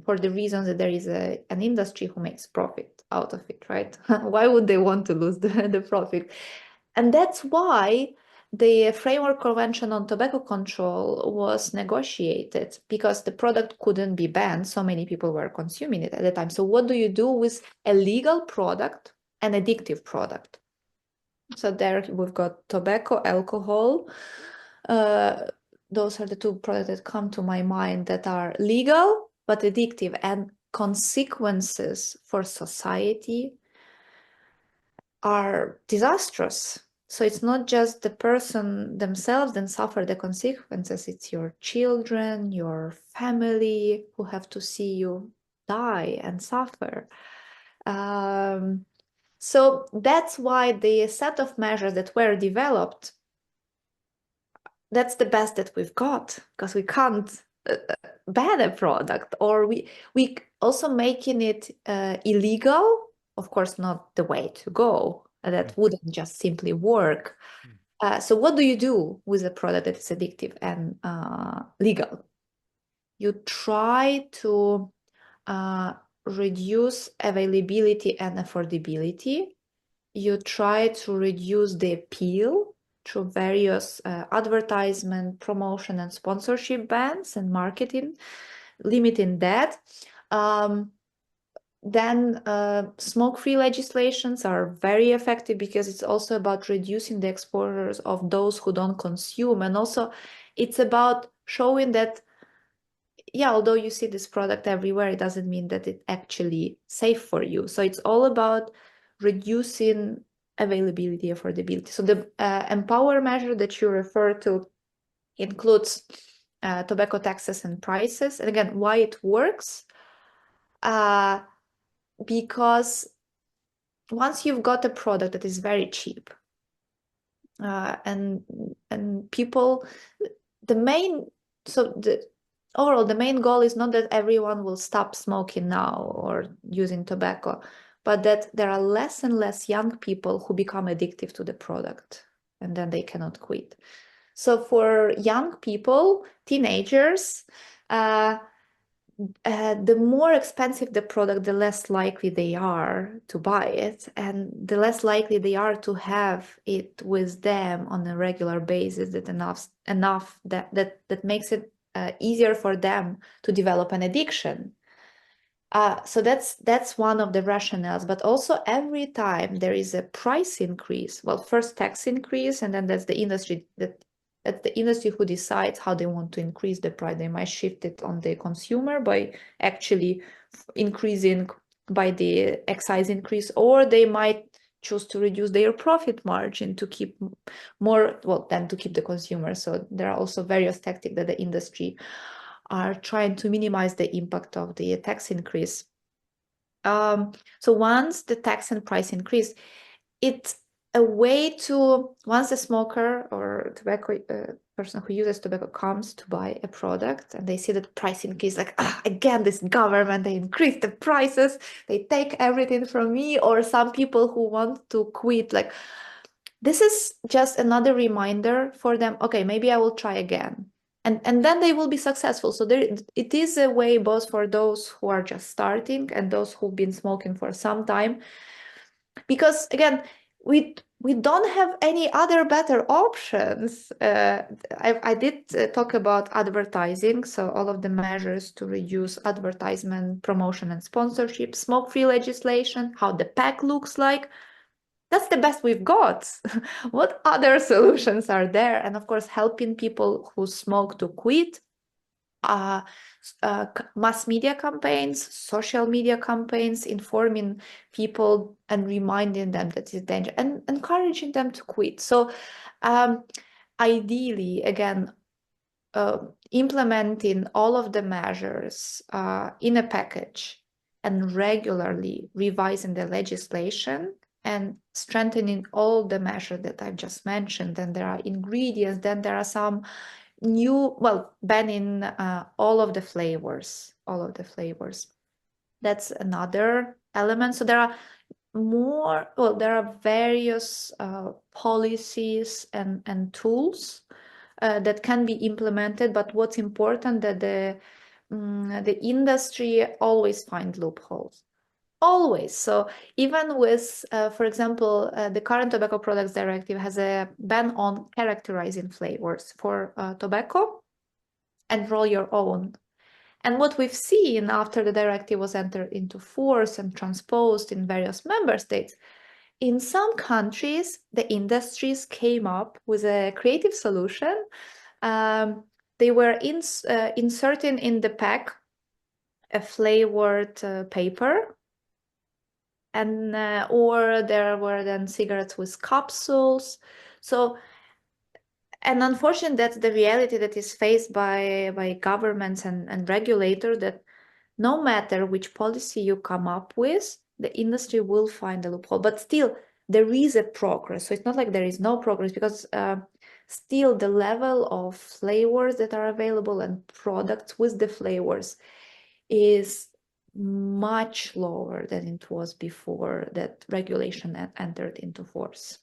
Speaker 1: the reason that there is an industry who makes profit out of it, right? Why would they want to lose the profit? And that's why the Framework Convention on Tobacco Control was negotiated, because the product couldn't be banned. So many people were consuming it at the time. So what do you do with a legal product, an addictive product? So there we've got tobacco, alcohol. Those are the two products that come to my mind that are legal but addictive, and consequences for society are disastrous. So it's not just the person themselves that suffer the consequences, it's your children, your family who have to see you die and suffer. So that's why the set of measures that were developed, that's the best that we've got, because we can't ban a product, or we also making it illegal. Of course, not the way to go. That wouldn't just simply work. So what do you do with a product that is addictive and legal? You try to reduce availability and affordability. You try to reduce the appeal through various advertisement, promotion, and sponsorship bans and marketing, limiting that. Then smoke-free legislations are very effective because it's also about reducing the exposures of those who don't consume. And also it's about showing that, yeah, although you see this product everywhere, it doesn't mean that it's actually safe for you. So it's all about reducing availability, affordability. So the empower measure that you refer to includes tobacco taxes and prices. And again, why it works? Because once you've got a product that is very cheap, and people, overall, the main goal is not that everyone will stop smoking now or using tobacco, but that there are less and less young people who become addictive to the product and then they cannot quit. So for young people, teenagers, the more expensive the product, the less likely they are to buy it, and the less likely they are to have it with them on a regular basis. That enough that makes it easier for them to develop an addiction. So that's one of the rationales. But also every time there is a price increase, well, first tax increase, and then that's the industry who decides how they want to increase the price. They might shift it on the consumer by actually increasing by the excise increase, or they might choose to reduce their profit margin to keep more, well, than to keep the consumer. So there are also various tactics that the industry are trying to minimize the impact of the tax increase. So once the tax and price increase, it's a way to, once a smoker or tobacco person who uses tobacco comes to buy a product and they see that price increase, like, again, this government, they increase the prices, they take everything from me. Or some people who want to quit, like, this is just another reminder for them, okay, maybe I will try again. And then they will be successful. So it is a way both for those who are just starting and those who've been smoking for some time. Because again, we don't have any other better options. I did talk about advertising, so all of the measures to reduce advertisement, promotion, and sponsorship, smoke-free legislation, how the pack looks like. That's the best we've got. What other solutions are there? And of course, helping people who smoke to quit. Mass media campaigns, social media campaigns, informing people and reminding them that it's danger and encouraging them to quit. So ideally, again, implementing all of the measures in a package and regularly revising the legislation and strengthening all the measures that I've just mentioned. Then there are ingredients, then there are some new, well, banning all of the flavors. That's another element. So there are there are various policies and tools that can be implemented, but what's important that the industry always find loopholes. Always. So even with, for example, the current Tobacco Products Directive has a ban on characterizing flavors for tobacco and roll your own. And what we've seen after the directive was entered into force and transposed in various member states, in some countries, the industries came up with a creative solution. They were inserting in the pack a flavored paper, and or there were then cigarettes with capsules. So, and unfortunately, that's the reality that is faced by governments and regulators, that no matter which policy you come up with, the industry will find a loophole. But still, there is a progress. So it's not like there is no progress, because still the level of flavors that are available and products with the flavors is much lower than it was before that regulation entered into force.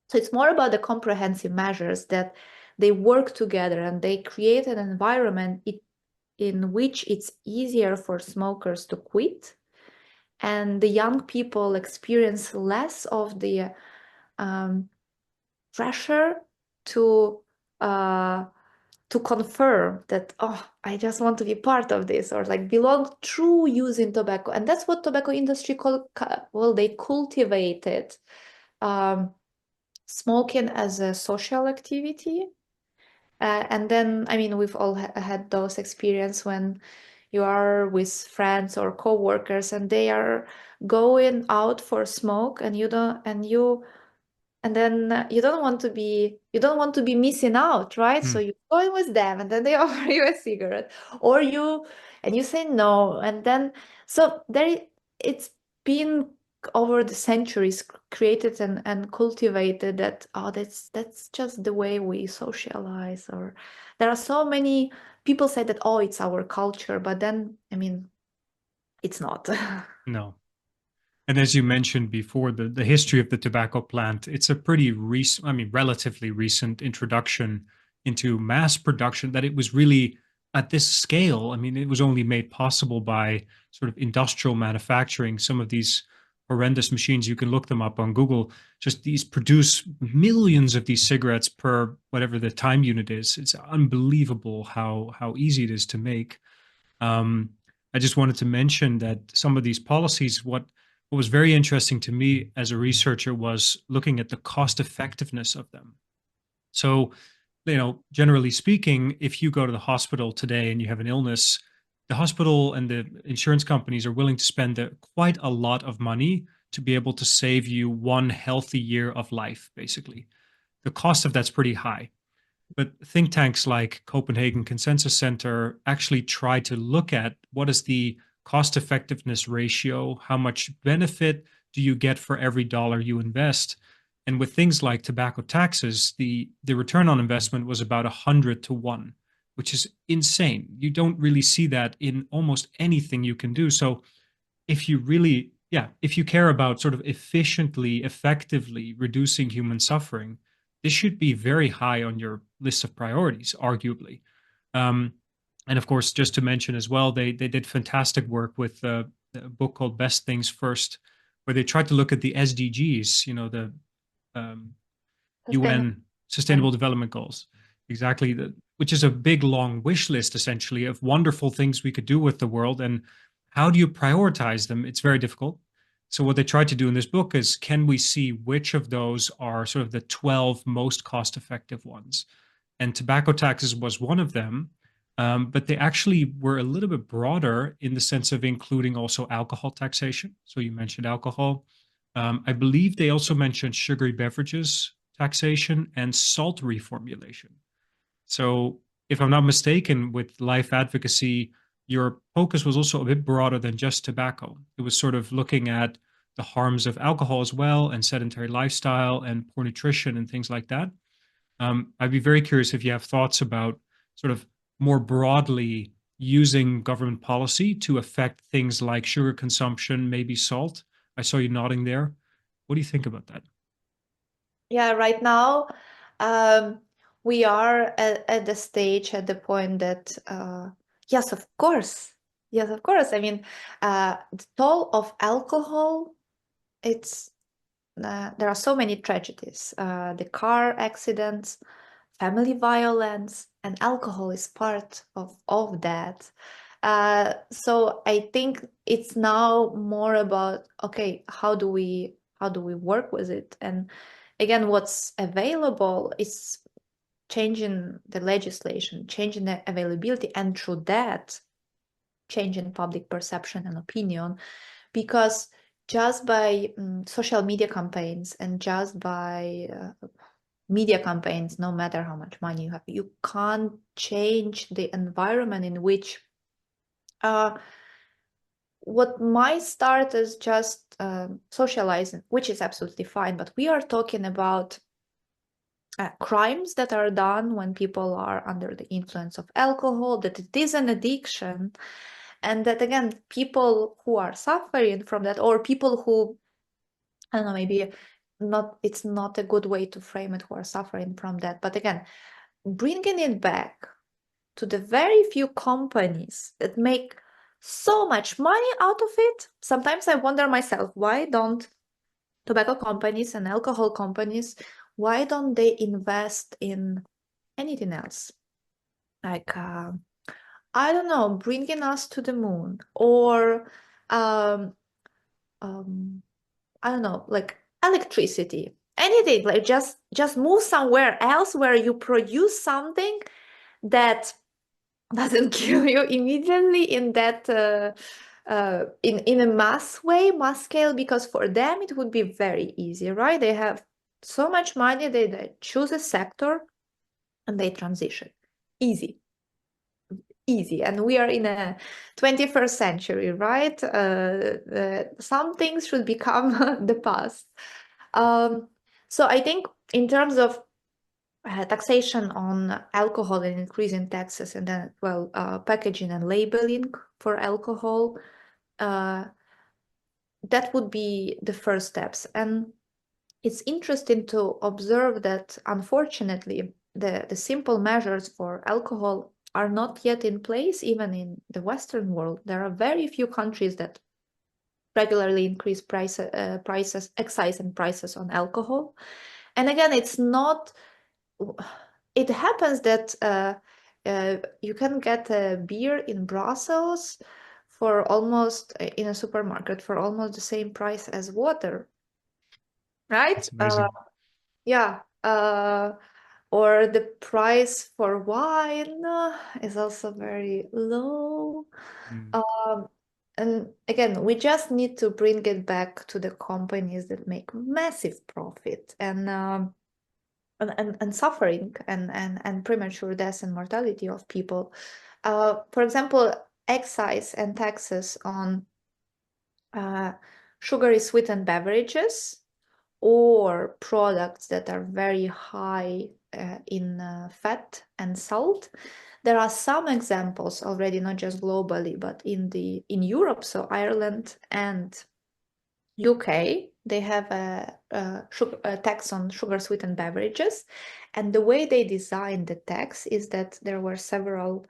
Speaker 1: So it's more about the comprehensive measures that they work together and they create an environment in which it's easier for smokers to quit, and the young people experience less of the pressure to confirm that, oh, I just want to be part of this, or like belong through using tobacco. And that's what tobacco industry they cultivated smoking as a social activity. And then, I mean, we've all had those experience when you are with friends or co-workers and they are going out for smoke, and you don't, and then you don't want to be missing out, right? So you go in with them and then they offer you a cigarette, or you say no, and then so it's been over the centuries created and cultivated that, oh, that's just the way we socialize. Or there are so many people say that, oh, it's our culture, but then, I mean, it's not.
Speaker 2: No. And as you mentioned before, the history of the tobacco plant, it's a pretty recent, I mean, relatively recent introduction into mass production, that it was really at this scale. I mean, it was only made possible by sort of industrial manufacturing. Some of these horrendous machines, you can look them up on Google, just these produce millions of these cigarettes per whatever the time unit is. It's unbelievable how easy it is to make. I just wanted to mention that some of these policies, what was very interesting to me as a researcher was looking at the cost effectiveness of them. So, generally speaking, if you go to the hospital today and you have an illness, the hospital and the insurance companies are willing to spend quite a lot of money to be able to save you one healthy year of life, basically. The cost of that's pretty high. But think tanks like Copenhagen Consensus Center actually try to look at what is the cost effectiveness ratio, how much benefit do you get for every dollar you invest. And with things like tobacco taxes, the return on investment was about 100 to 1, which is insane. You don't really see that in almost anything you can do. So if you really, if you care about sort of efficiently, effectively reducing human suffering, this should be very high on your list of priorities, arguably. And of course, just to mention as well, they did fantastic work with a book called Best Things First, where they tried to look at the SDGs, the UN Sustainable Development Goals, exactly, which is a big, long wish list, essentially, of wonderful things we could do with the world. And how do you prioritize them? It's very difficult. So what they tried to do in this book is, can we see which of those are sort of the 12 most cost-effective ones? And tobacco taxes was one of them, but they actually were a little bit broader in the sense of including also alcohol taxation. So you mentioned alcohol. I believe they also mentioned sugary beverages taxation and salt reformulation. So if I'm not mistaken, with life advocacy, your focus was also a bit broader than just tobacco. It was sort of looking at the harms of alcohol as well, and sedentary lifestyle and poor nutrition and things like that. I'd be very curious if you have thoughts about sort of more broadly using government policy to affect things like sugar consumption, maybe salt. I saw you nodding there. What do you think about that?
Speaker 1: Yeah, right now, we are at the stage, at the point that, yes, of course. Yes, of course. I mean, the toll of alcohol, there are so many tragedies. The car accidents, family violence, and alcohol is part of that. So I think it's now more about, okay, how do we work with it? And again, what's available is changing the legislation, changing the availability, and through that, changing public perception and opinion. Because just by social media campaigns and just by media campaigns, no matter how much money you have, you can't change the environment in which what might start as just socializing, which is absolutely fine, but we are talking about crimes that are done when people are under the influence of alcohol, that it is an addiction, and that again, people who are suffering from that, or people who, I don't know, maybe not, it's not a good way to frame it, who are suffering from that, but again, bringing it back to the very few companies that make so much money out of it. Sometimes I wonder myself, why don't tobacco companies and alcohol companies, why don't they invest in anything else? Like, I don't know, bringing us to the moon, or I don't know, like electricity, anything, like just move somewhere else where you produce something that doesn't kill you immediately in that in a mass way, mass scale, because for them it would be very easy, right? They have so much money, they choose a sector and they transition. Easy. And we are in a 21st century, right? Some things should become the past. So I think in terms of taxation on alcohol and increasing taxes, and then, well, packaging and labeling for alcohol, that would be the first steps. And it's interesting to observe that, unfortunately, the simple measures for alcohol are not yet in place, even in the Western world. There are very few countries that regularly increase prices, excise and prices on alcohol. And again, it's not, it happens that you can get a beer in Brussels for almost, in a supermarket, for almost the same price as water, right?
Speaker 2: That's amazing.
Speaker 1: Yeah. Or the price for wine is also very low. And again, we just need to bring it back to the companies that make massive profit, and suffering, and premature death and mortality of people. For example, excise and taxes on sugary sweetened beverages or products that are very high in fat and salt. There are some examples already, not just globally, but in Europe, so Ireland and UK, they have a tax on sugar sweetened beverages. And the way they designed the tax is that there were several,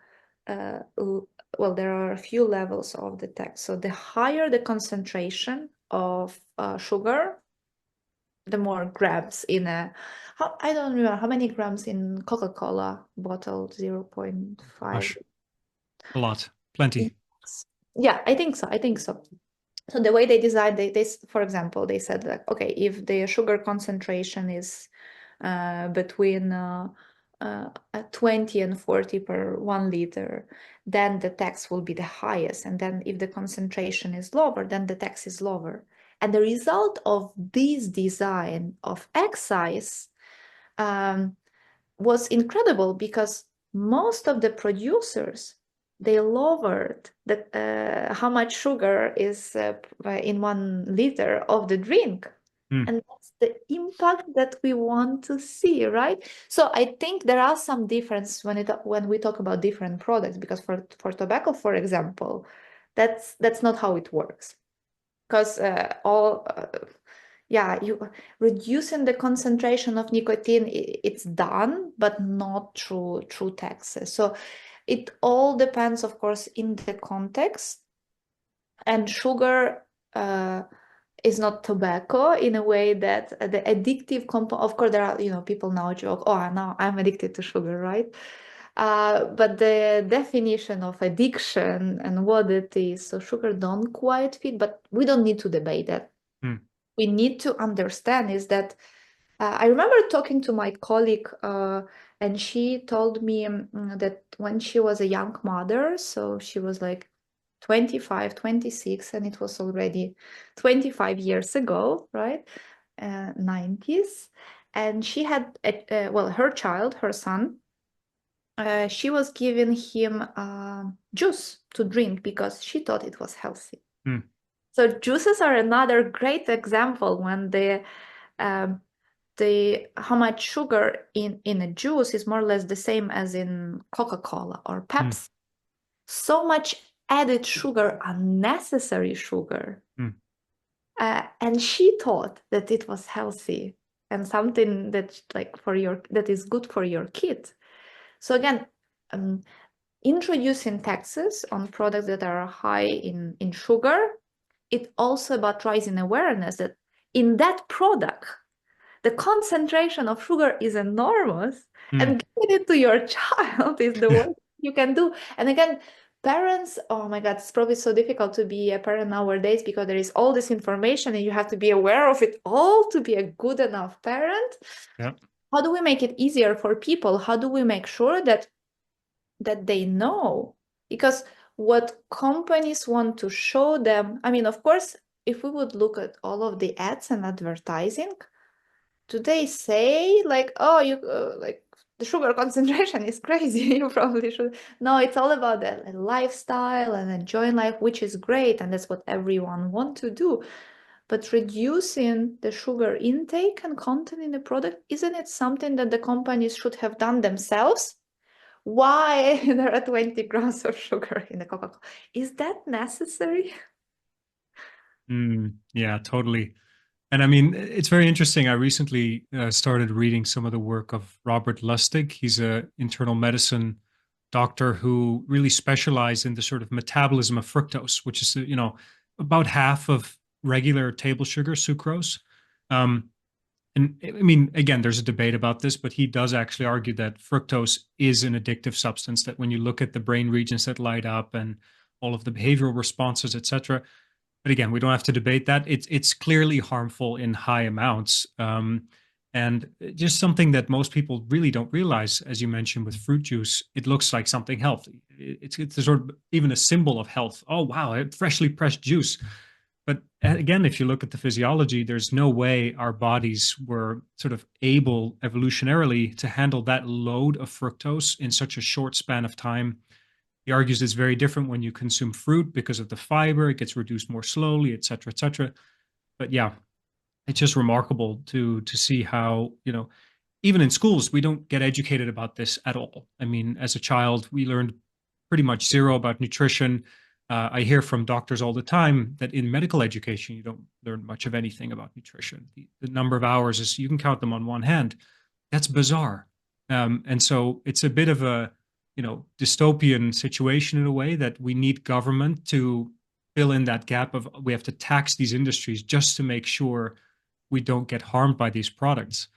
Speaker 1: well, there are a few levels of the tax. So the higher the concentration of sugar, the more grams in I don't remember how many grams in Coca-Cola bottle, 0.5.
Speaker 2: A lot, plenty.
Speaker 1: Yeah, I think so. So the way they designed, they for example, they said that, okay, if the sugar concentration is between 20 and 40 per 1 liter, then the tax will be the highest. And then if the concentration is lower, then the tax is lower. And the result of this design of excise was incredible, because most of the producers, they lowered how much sugar is in 1 liter of the drink. And that's the impact that we want to see, right? So I think there are some difference when we talk about different products, because for tobacco, for example, that's not how it works. Because you reducing the concentration of nicotine, it's done, but not through taxes. So it all depends, of course, in the context. And sugar is not tobacco in a way that the addictive component, of course, there are, people now joke, oh, now I'm addicted to sugar, right? But the definition of addiction and what it is, so sugar don't quite fit, but we don't need to debate that. We need to understand is that I remember talking to my colleague, and she told me that when she was a young mother, so she was like 25, 26, and it was already 25 years ago, right? 90s. And she had, her child, her son, she was giving him juice to drink because she thought it was healthy. So juices are another great example when the how much sugar in a juice is more or less the same as in Coca-Cola or
Speaker 2: Mm.
Speaker 1: Pepsi. So much added sugar, unnecessary sugar.
Speaker 2: Mm.
Speaker 1: And she thought that it was healthy and something that that is good for your kid. So again, introducing taxes on products that are high in sugar, it's also about raising awareness that in that product, the concentration of sugar is enormous, and giving it to your child is the worst you can do. And again, parents, oh my God, it's probably so difficult to be a parent nowadays because there is all this information and you have to be aware of it all to be a good enough parent.
Speaker 2: Yeah.
Speaker 1: How do we make it easier for people? How do we make sure that they know? Because what companies want to show them, I mean, of course, if we would look at all of the ads and advertising, do they say like, oh, you like the sugar concentration is crazy, you probably should? No, it's all about the lifestyle and enjoying life, which is great, and that's what everyone wants to do. But reducing the sugar intake and content in the product, isn't it something that the companies should have done themselves? Why there are 20 grams of sugar in the Coca-Cola? Is that necessary?
Speaker 2: Yeah, totally. And I mean, it's very interesting. I recently started reading some of the work of Robert Lustig. He's an internal medicine doctor who really specialized in the sort of metabolism of fructose, which is, about half of regular table sugar, sucrose. Um, and I mean, again, there's a debate about this, but he does actually argue that fructose is an addictive substance, that when you look at the brain regions that light up and all of the behavioral responses, et cetera, but again, we don't have to debate that. It's clearly harmful in high amounts, and just something that most people really don't realize. As you mentioned with fruit juice, it looks like something healthy. It's a sort of even a symbol of health. Oh wow, freshly pressed juice. But again, if you look at the physiology, there's no way our bodies were sort of able evolutionarily to handle that load of fructose in such a short span of time. He argues it's very different when you consume fruit because of the fiber, it gets reduced more slowly, et cetera, et cetera. But yeah, it's just remarkable to see how, even in schools, we don't get educated about this at all. I mean, as a child, we learned pretty much zero about nutrition. I hear from doctors all the time that in medical education, you don't learn much of anything about nutrition. The number of hours is, you can count them on one hand. That's bizarre. And so it's a bit of a, dystopian situation in a way, that we need government to fill in that gap of, we have to tax these industries just to make sure we don't get harmed by these products.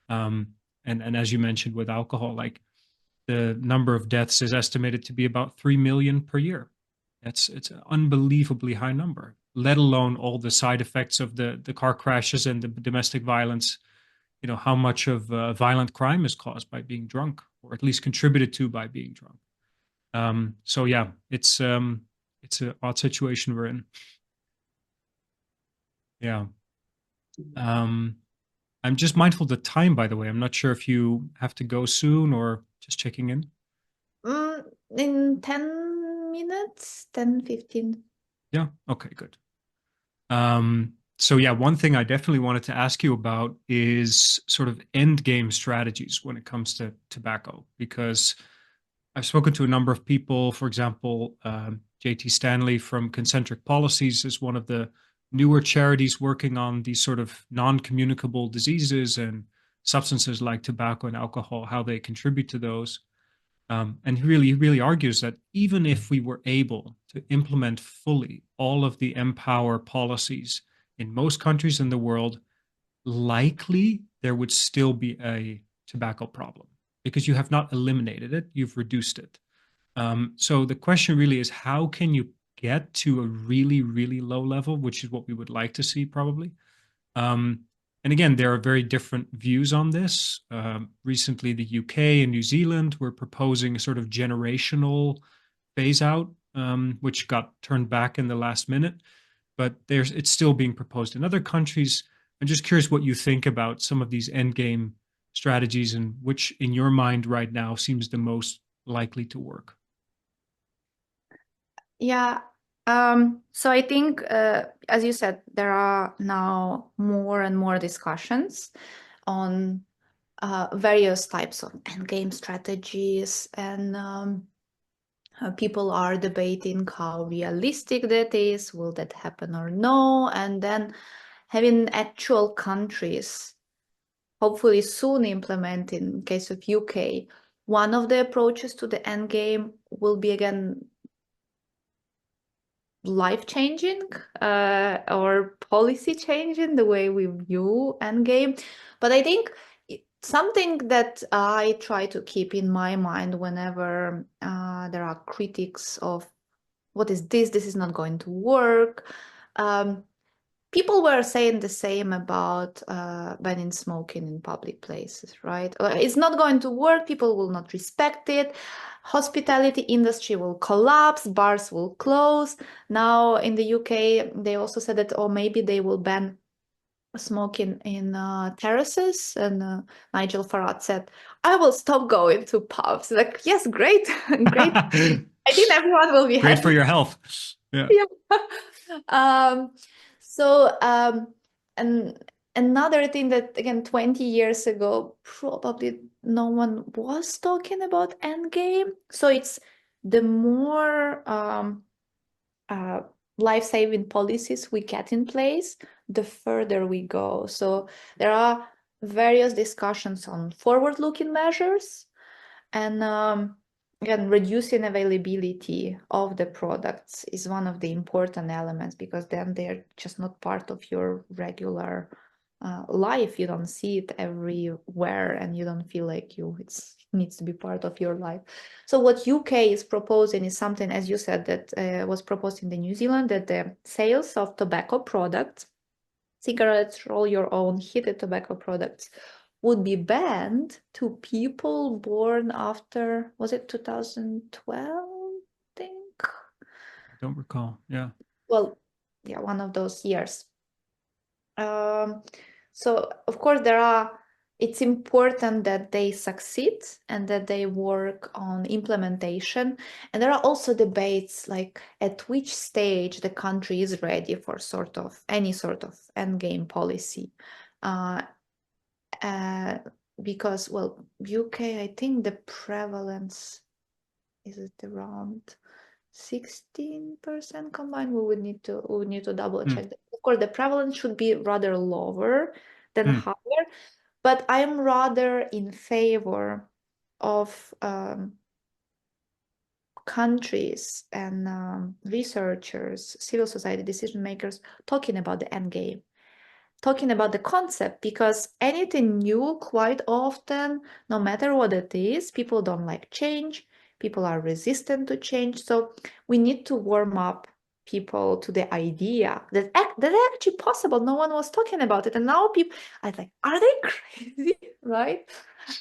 Speaker 2: And as you mentioned with alcohol, like the number of deaths is estimated to be about 3 million per year. It's an unbelievably high number, let alone all the side effects of the car crashes and the domestic violence. How much of violent crime is caused by being drunk, or at least contributed to by being drunk. So yeah, it's an odd situation we're in. Yeah. I'm just mindful of the time, by the way. I'm not sure if you have to go soon or just checking in.
Speaker 1: In 10 minutes, 10, 15.
Speaker 2: Yeah. Okay, good. So yeah, one thing I definitely wanted to ask you about is sort of end game strategies when it comes to tobacco, because I've spoken to a number of people. For example, JT Stanley from Concentric Policies is one of the newer charities working on these sort of non-communicable diseases and substances like tobacco and alcohol, how they contribute to those. And he really argues that even if we were able to implement fully all of the Empower policies in most countries in the world, likely there would still be a tobacco problem, because you have not eliminated it, you've reduced it. So the question really is, how can you get to a really, really low level, which is what we would like to see probably. And again, there are very different views on this. Recently, the UK and New Zealand were proposing a sort of generational phase out, which got turned back in the last minute. But it's still being proposed in other countries. I'm just curious what you think about some of these endgame strategies, and which, in your mind right now, seems the most likely to work.
Speaker 1: Yeah. So I think, as you said, there are now more and more discussions. on various types of endgame strategies, and people are debating how realistic that is, will that happen or no, and then having actual countries hopefully soon implement. In case of UK, one of the approaches to the endgame will be again life-changing or policy-changing the way we view endgame. But I think something that I try to keep in my mind whenever there are critics of what is this is not going to work. People were saying the same about banning smoking in public places, right? It's not going to work. People will not respect it. Hospitality industry will collapse. Bars will close. Now in the UK, they also said that, or maybe they will ban smoking in terraces. And Nigel Farage said, "I will stop going to pubs." Like, yes, great, great. I think everyone will be
Speaker 2: great
Speaker 1: happy.
Speaker 2: for your health. Yeah.
Speaker 1: um, and another thing that, again, 20 years ago, probably no one was talking about endgame. So it's the more life-saving policies we get in place, the further we go. So there are various discussions on forward-looking measures, and again, reducing availability of the products is one of the important elements, because then they're just not part of your regular life. You don't see it everywhere, and you don't feel like it needs to be part of your life. So what UK is proposing is something, as you said, that was proposed in the New Zealand, that the sales of tobacco products, cigarettes, roll your own, heated tobacco products, would be banned to people born after, was it 2012, I think?
Speaker 2: I don't recall. Yeah.
Speaker 1: Well, yeah, one of those years. So of course it's important that they succeed and that they work on implementation. And there are also debates like at which stage the country is ready for any sort of endgame policy. Because, well, UK, I think the prevalence is it around 16% combined. We would need to double check that. Of course, the prevalence should be rather lower than higher, but I'm rather in favor of countries and researchers, civil society decision makers talking about the end game, talking about the concept, because anything new, quite often, no matter what it is, people don't like change. People are resistant to change. So we need to warm up people to the idea that that's actually possible. No one was talking about it, and now people are like, are they crazy? Right?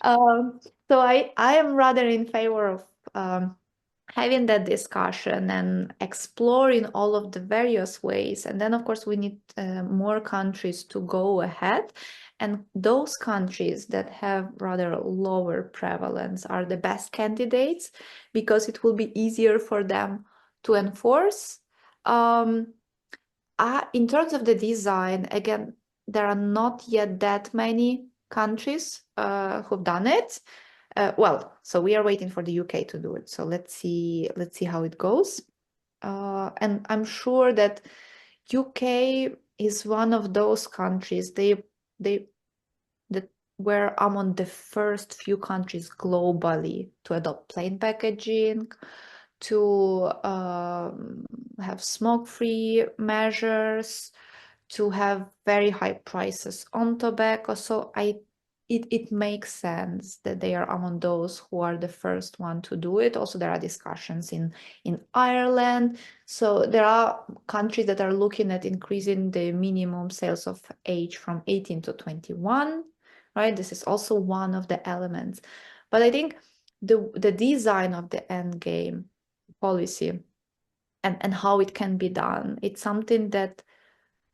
Speaker 1: So I am rather in favor of having that discussion and exploring all of the various ways. And then, of course, we need more countries to go ahead. And those countries that have rather lower prevalence are the best candidates, because it will be easier for them to enforce. In terms of the design, again, there are not yet that many countries who've done it. Well, so we are waiting for the UK to do it. So let's see how it goes. And I'm sure that UK is one of those countries. They that were among the first few countries globally to adopt plain packaging, to have smoke-free measures, to have very high prices on tobacco. So it makes sense that they are among those who are the first one to do it. Also, there are discussions in Ireland. So there are countries that are looking at increasing the minimum sales of age from 18 to 21, right? This is also one of the elements. But I think the design of the end game policy and how it can be done, it's something that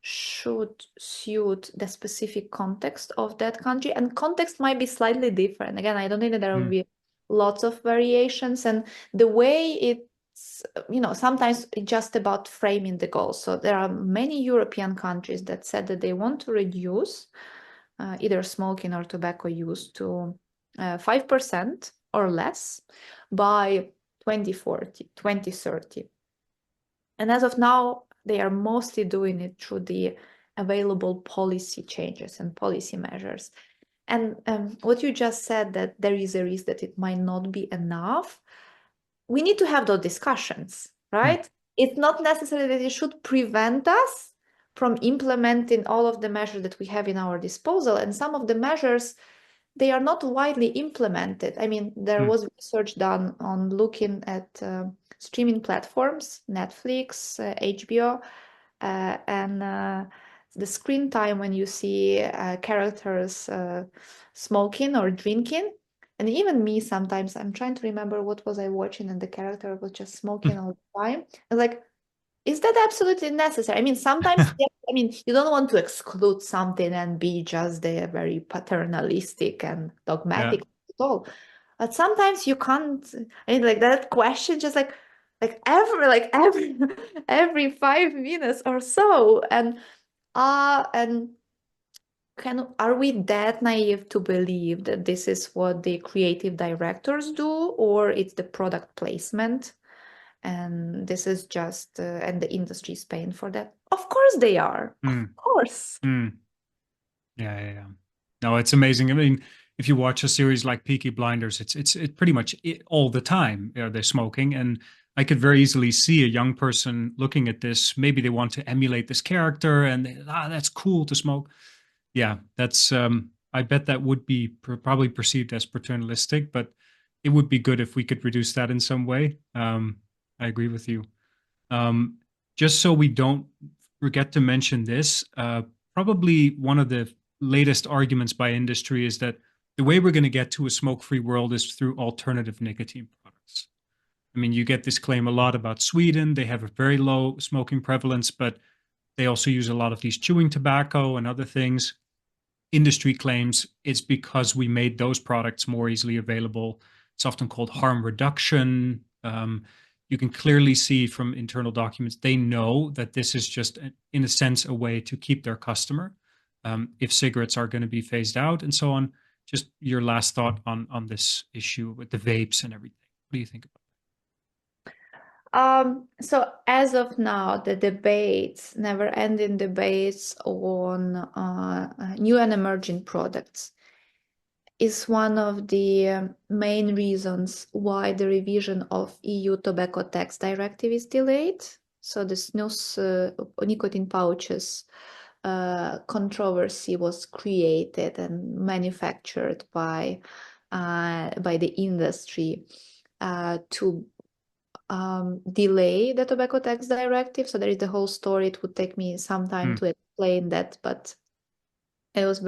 Speaker 1: should suit the specific context of that country, and context might be slightly different. Again, I don't think that there will be lots of variations, and the way it's, sometimes it's just about framing the goal. So there are many European countries that said that they want to reduce either smoking or tobacco use to 5% or less by 2040, 2030. And as of now, they are mostly doing it through the available policy changes and policy measures. And what you just said, that there is a risk that it might not be enough, we need to have those discussions, right? It's not necessarily that it should prevent us from implementing all of the measures that we have in our disposal. And some of the measures, they are not widely implemented. I mean, there was research done on looking at streaming platforms, Netflix, HBO, and the screen time when you see characters smoking or drinking. And even me, sometimes I'm trying to remember what was I watching and the character was just smoking all the time. And like, is that absolutely necessary? I mean, sometimes, yeah, I mean, you don't want to exclude something and be just there very paternalistic and dogmatic at all. But sometimes you can't, I mean, like that question just every every 5 minutes or so. And are we that naive to believe that this is what the creative directors do, or it's the product placement? And this is just, and the industry is paying for that. Of course they are. Of course.
Speaker 2: Yeah. No, it's amazing. I mean, if you watch a series like Peaky Blinders, it's pretty much all the time they're smoking, and I could very easily see a young person looking at this. Maybe they want to emulate this character, and that's cool to smoke. Yeah, that's. I bet that would be probably perceived as paternalistic, but it would be good if we could reduce that in some way. I agree with you. Just so we don't forget to mention this, probably one of the latest arguments by industry is that the way we're going to get to a smoke-free world is through alternative nicotine products. I mean, you get this claim a lot about Sweden. They have a very low smoking prevalence, but they also use a lot of these chewing tobacco and other things. Industry claims it's because we made those products more easily available. It's often called harm reduction. You can clearly see from internal documents, they know that this is just, in a sense, a way to keep their customer if cigarettes are going to be phased out and so on. Just your last thought on this issue with the vapes and everything. What do you think about
Speaker 1: that? So as of now, the debates, never-ending debates on new and emerging products is one of the main reasons why the revision of EU tobacco tax directive is delayed. So the snus nicotine pouches controversy was created and manufactured by the industry to delay the tobacco tax directive. So there is the whole story. It would take me some time to explain that, but it was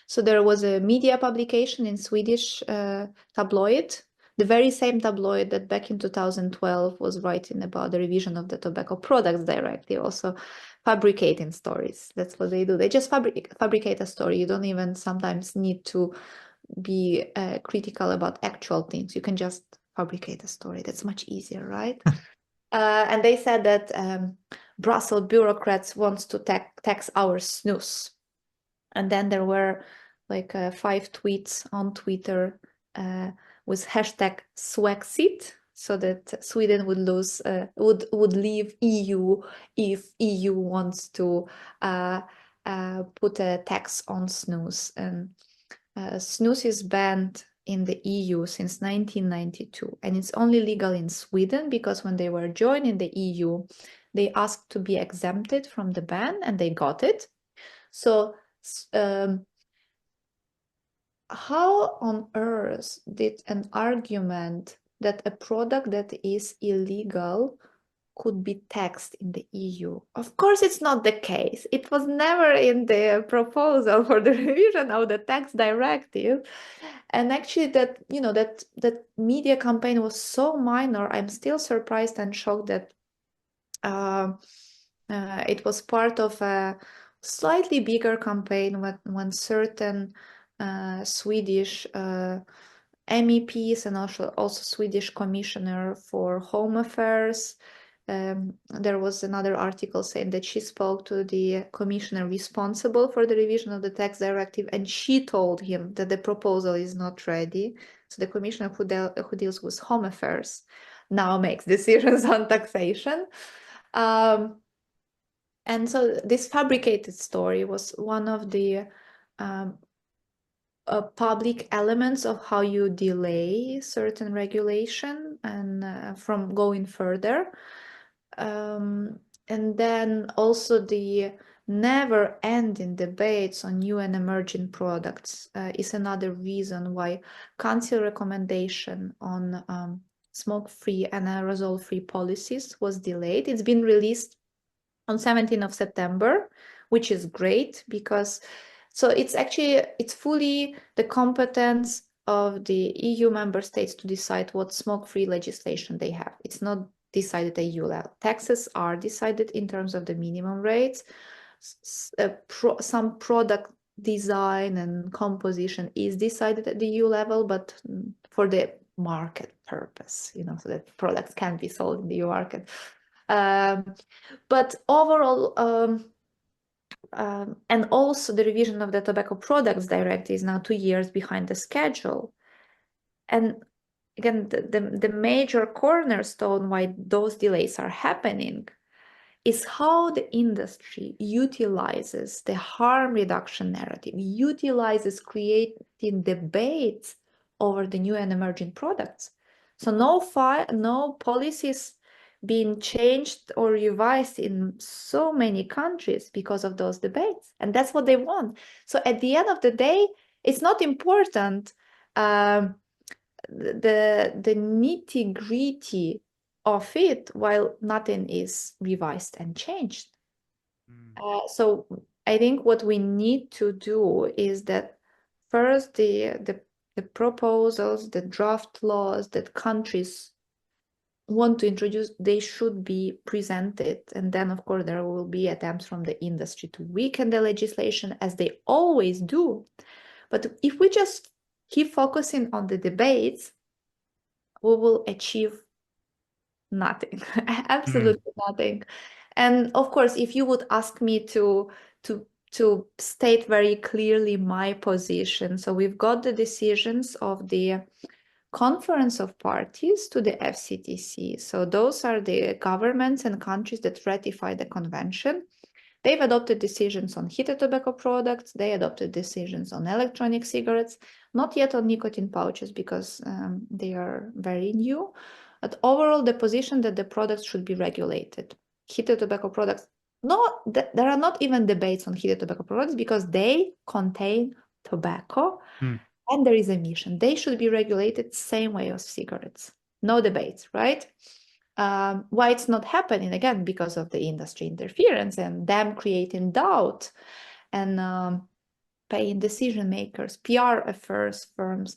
Speaker 1: so there was a media publication in Swedish tabloid, the very same tabloid that back in 2012 was writing about the revision of the tobacco products directive, also fabricating stories. That's what they do. They just fabricate a story. You don't even sometimes need to be critical about actual things. You can just fabricate a story. That's much easier, right? And they said that Brussels bureaucrats wants to tax our snus. And then there were like 5 tweets on Twitter with hashtag Swexit, so that Sweden would lose, would leave EU if EU wants to put a tax on snus. And snus is banned in the EU since 1992, and it's only legal in Sweden because when they were joining the EU, they asked to be exempted from the ban, and they got it. So how on earth did an argument that a product that is illegal could be taxed in the EU? Of course, it's not the case. It was never in the proposal for the revision of the tax directive. And actually that, that media campaign was so minor. I'm still surprised and shocked that it was part of a slightly bigger campaign when certain Swedish MEPs and also Swedish Commissioner for Home Affairs there was another article saying that she spoke to the commissioner responsible for the revision of the tax directive, and she told him that the proposal is not ready. So the commissioner who deals with home affairs now makes decisions on taxation. And so this fabricated story was one of the public elements of how you delay certain regulation and from going further. And then also the never-ending debates on new and emerging products is another reason why Council recommendation on smoke-free and aerosol-free policies was delayed. It's been released on 17th of September, which is great because so it's fully the competence of the EU member states to decide what smoke-free legislation they have. It's not decided at EU level. Taxes are decided in terms of the minimum rates. Some product design and composition is decided at the EU level, but for the market purpose, so that products can be sold in the EU market. But overall, and also the revision of the Tobacco Products Directive is now 2 years behind the schedule. And again, the major cornerstone why those delays are happening is how the industry utilizes the harm reduction narrative, utilizes creating debates over the new and emerging products. So no policies being changed or revised in so many countries because of those debates. And that's what they want. So at the end of the day, it's not important the nitty-gritty of it while nothing is revised and changed. So I think what we need to do is that first the proposals, the draft laws that countries want to introduce, they should be presented. And then, of course, there will be attempts from the industry to weaken the legislation, as they always do. But if we just keep focusing on the debates, we will achieve nothing, absolutely nothing. And of course, if you would ask me to state very clearly my position, so we've got the decisions of the Conference of Parties to the FCTC. So those are the governments and countries that ratify the convention. They've adopted decisions on heated tobacco products. They adopted decisions on electronic cigarettes, not yet on nicotine pouches because they are very new. But overall, the position that the products should be regulated. Heated tobacco products, there are not even debates on heated tobacco products because they contain tobacco. And there is emission. They should be regulated same way as cigarettes. No debates, right? Why it's not happening? Again, because of the industry interference and them creating doubt and paying decision makers, PR affairs firms,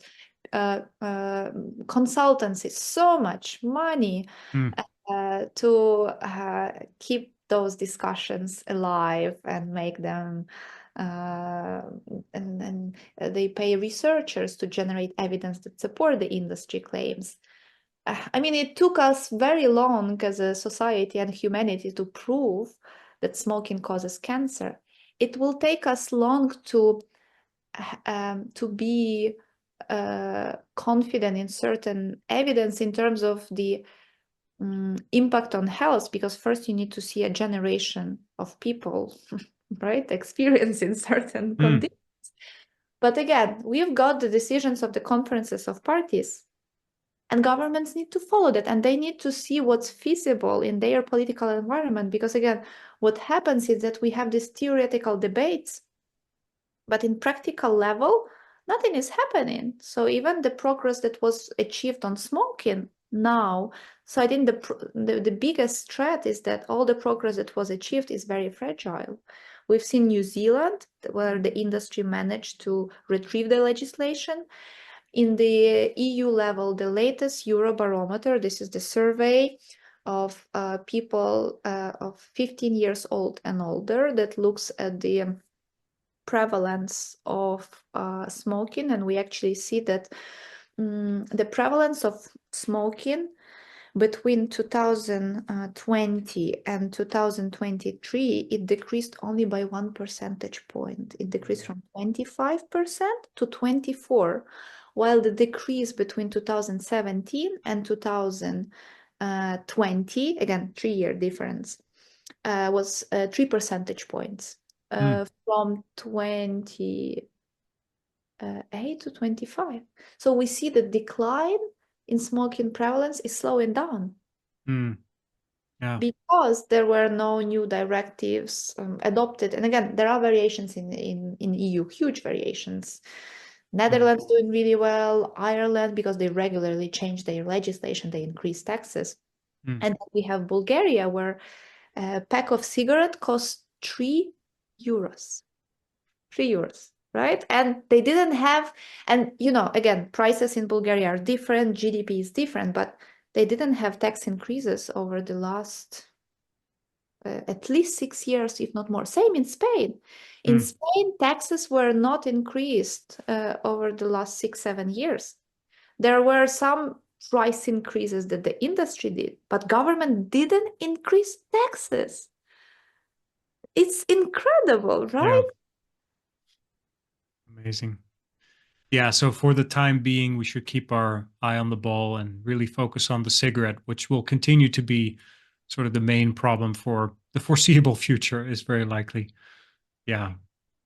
Speaker 1: consultancies, so much money to keep those discussions alive and make them and they pay researchers to generate evidence that support the industry claims. I mean, it took us very long as a society and humanity to prove that smoking causes cancer. It will take us long to be confident in certain evidence in terms of the impact on health, because first you need to see a generation of people right, experiencing certain conditions. But again, we've got the decisions of the conferences of parties, and governments need to follow that, and they need to see what's feasible in their political environment. Because again, what happens is that we have these theoretical debates, but in practical level, nothing is happening. So even the progress that was achieved on smoking now, so I think the biggest threat is that all the progress that was achieved is very fragile. We've seen New Zealand, where the industry managed to retrieve the legislation. In the EU level, the latest Eurobarometer, this is the survey of people of 15 years old and older that looks at the prevalence of smoking, and we actually see that the prevalence of smoking between 2020 and 2023, it decreased only by 1 percentage point. It decreased from 25% to 24%, while the decrease between 2017 and 2020, again, 3-year difference, was 3 percentage points, from 28 to 25. So we see the decline in smoking prevalence is slowing down.
Speaker 2: Yeah.
Speaker 1: Because there were no new directives adopted. And again, there are variations in EU, huge variations. Netherlands doing really well, Ireland, because they regularly change their legislation, they increase taxes. And then we have Bulgaria, where a pack of cigarette costs 3 euros. 3 euros, right? And they didn't have, and again, prices in Bulgaria are different, GDP is different, but they didn't have tax increases over the last at least 6 years, if not more. Same in Spain. In Spain, taxes were not increased over the last 6-7 years. There were some price increases that the industry did, but government didn't increase taxes. It's incredible, right?
Speaker 2: Yeah. Amazing. Yeah, so for the time being, we should keep our eye on the ball and really focus on the cigarette, which will continue to be sort of the main problem for the foreseeable future, is very likely. Yeah.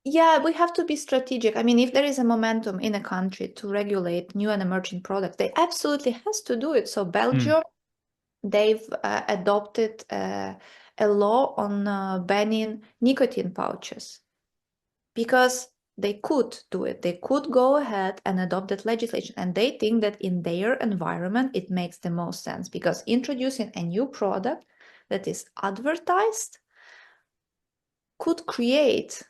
Speaker 1: Yeah, we have to be strategic. I mean, if there is a momentum in a country to regulate new and emerging products, they absolutely has to do it. So Belgium, they've adopted a law on banning nicotine pouches because they could do it. They could go ahead and adopt that legislation. And they think that in their environment, it makes the most sense because introducing a new product that is advertised could create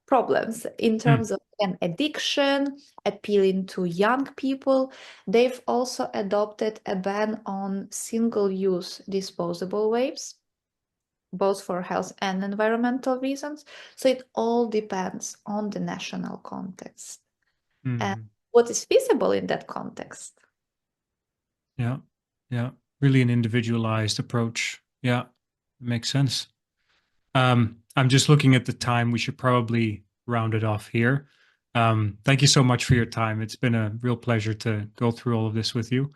Speaker 1: problems in terms of addiction, appealing to young people. They've also adopted a ban on single-use disposable vapes, both for health and environmental reasons. So it all depends on the national context and what is feasible in that context.
Speaker 2: Yeah, yeah, really an individualized approach. Yeah, makes sense. I'm just looking at the time. We should probably round it off here. Thank you so much for your time. It's been a real pleasure to go through all of this with you.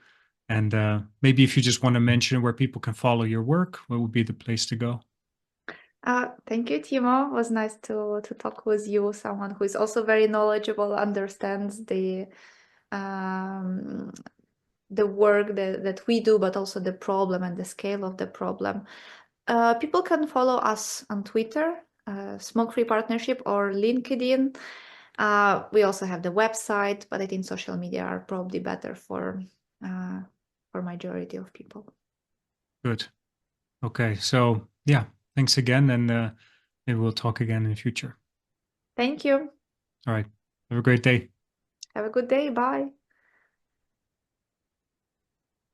Speaker 2: And maybe if you just want to mention where people can follow your work, what would be the place to go?
Speaker 1: Thank you, Timo. It was nice to talk with you, someone who is also very knowledgeable, understands the work that we do, but also the problem and the scale of the problem. People can follow us on Twitter, Smoke Free Partnership, or LinkedIn. We also have the website, but I think social media are probably better for majority of people.
Speaker 2: Good. Okay. So yeah, thanks again, and maybe we'll talk again in the future.
Speaker 1: Thank you.
Speaker 2: All right. Have a great day.
Speaker 1: Have a good day. Bye.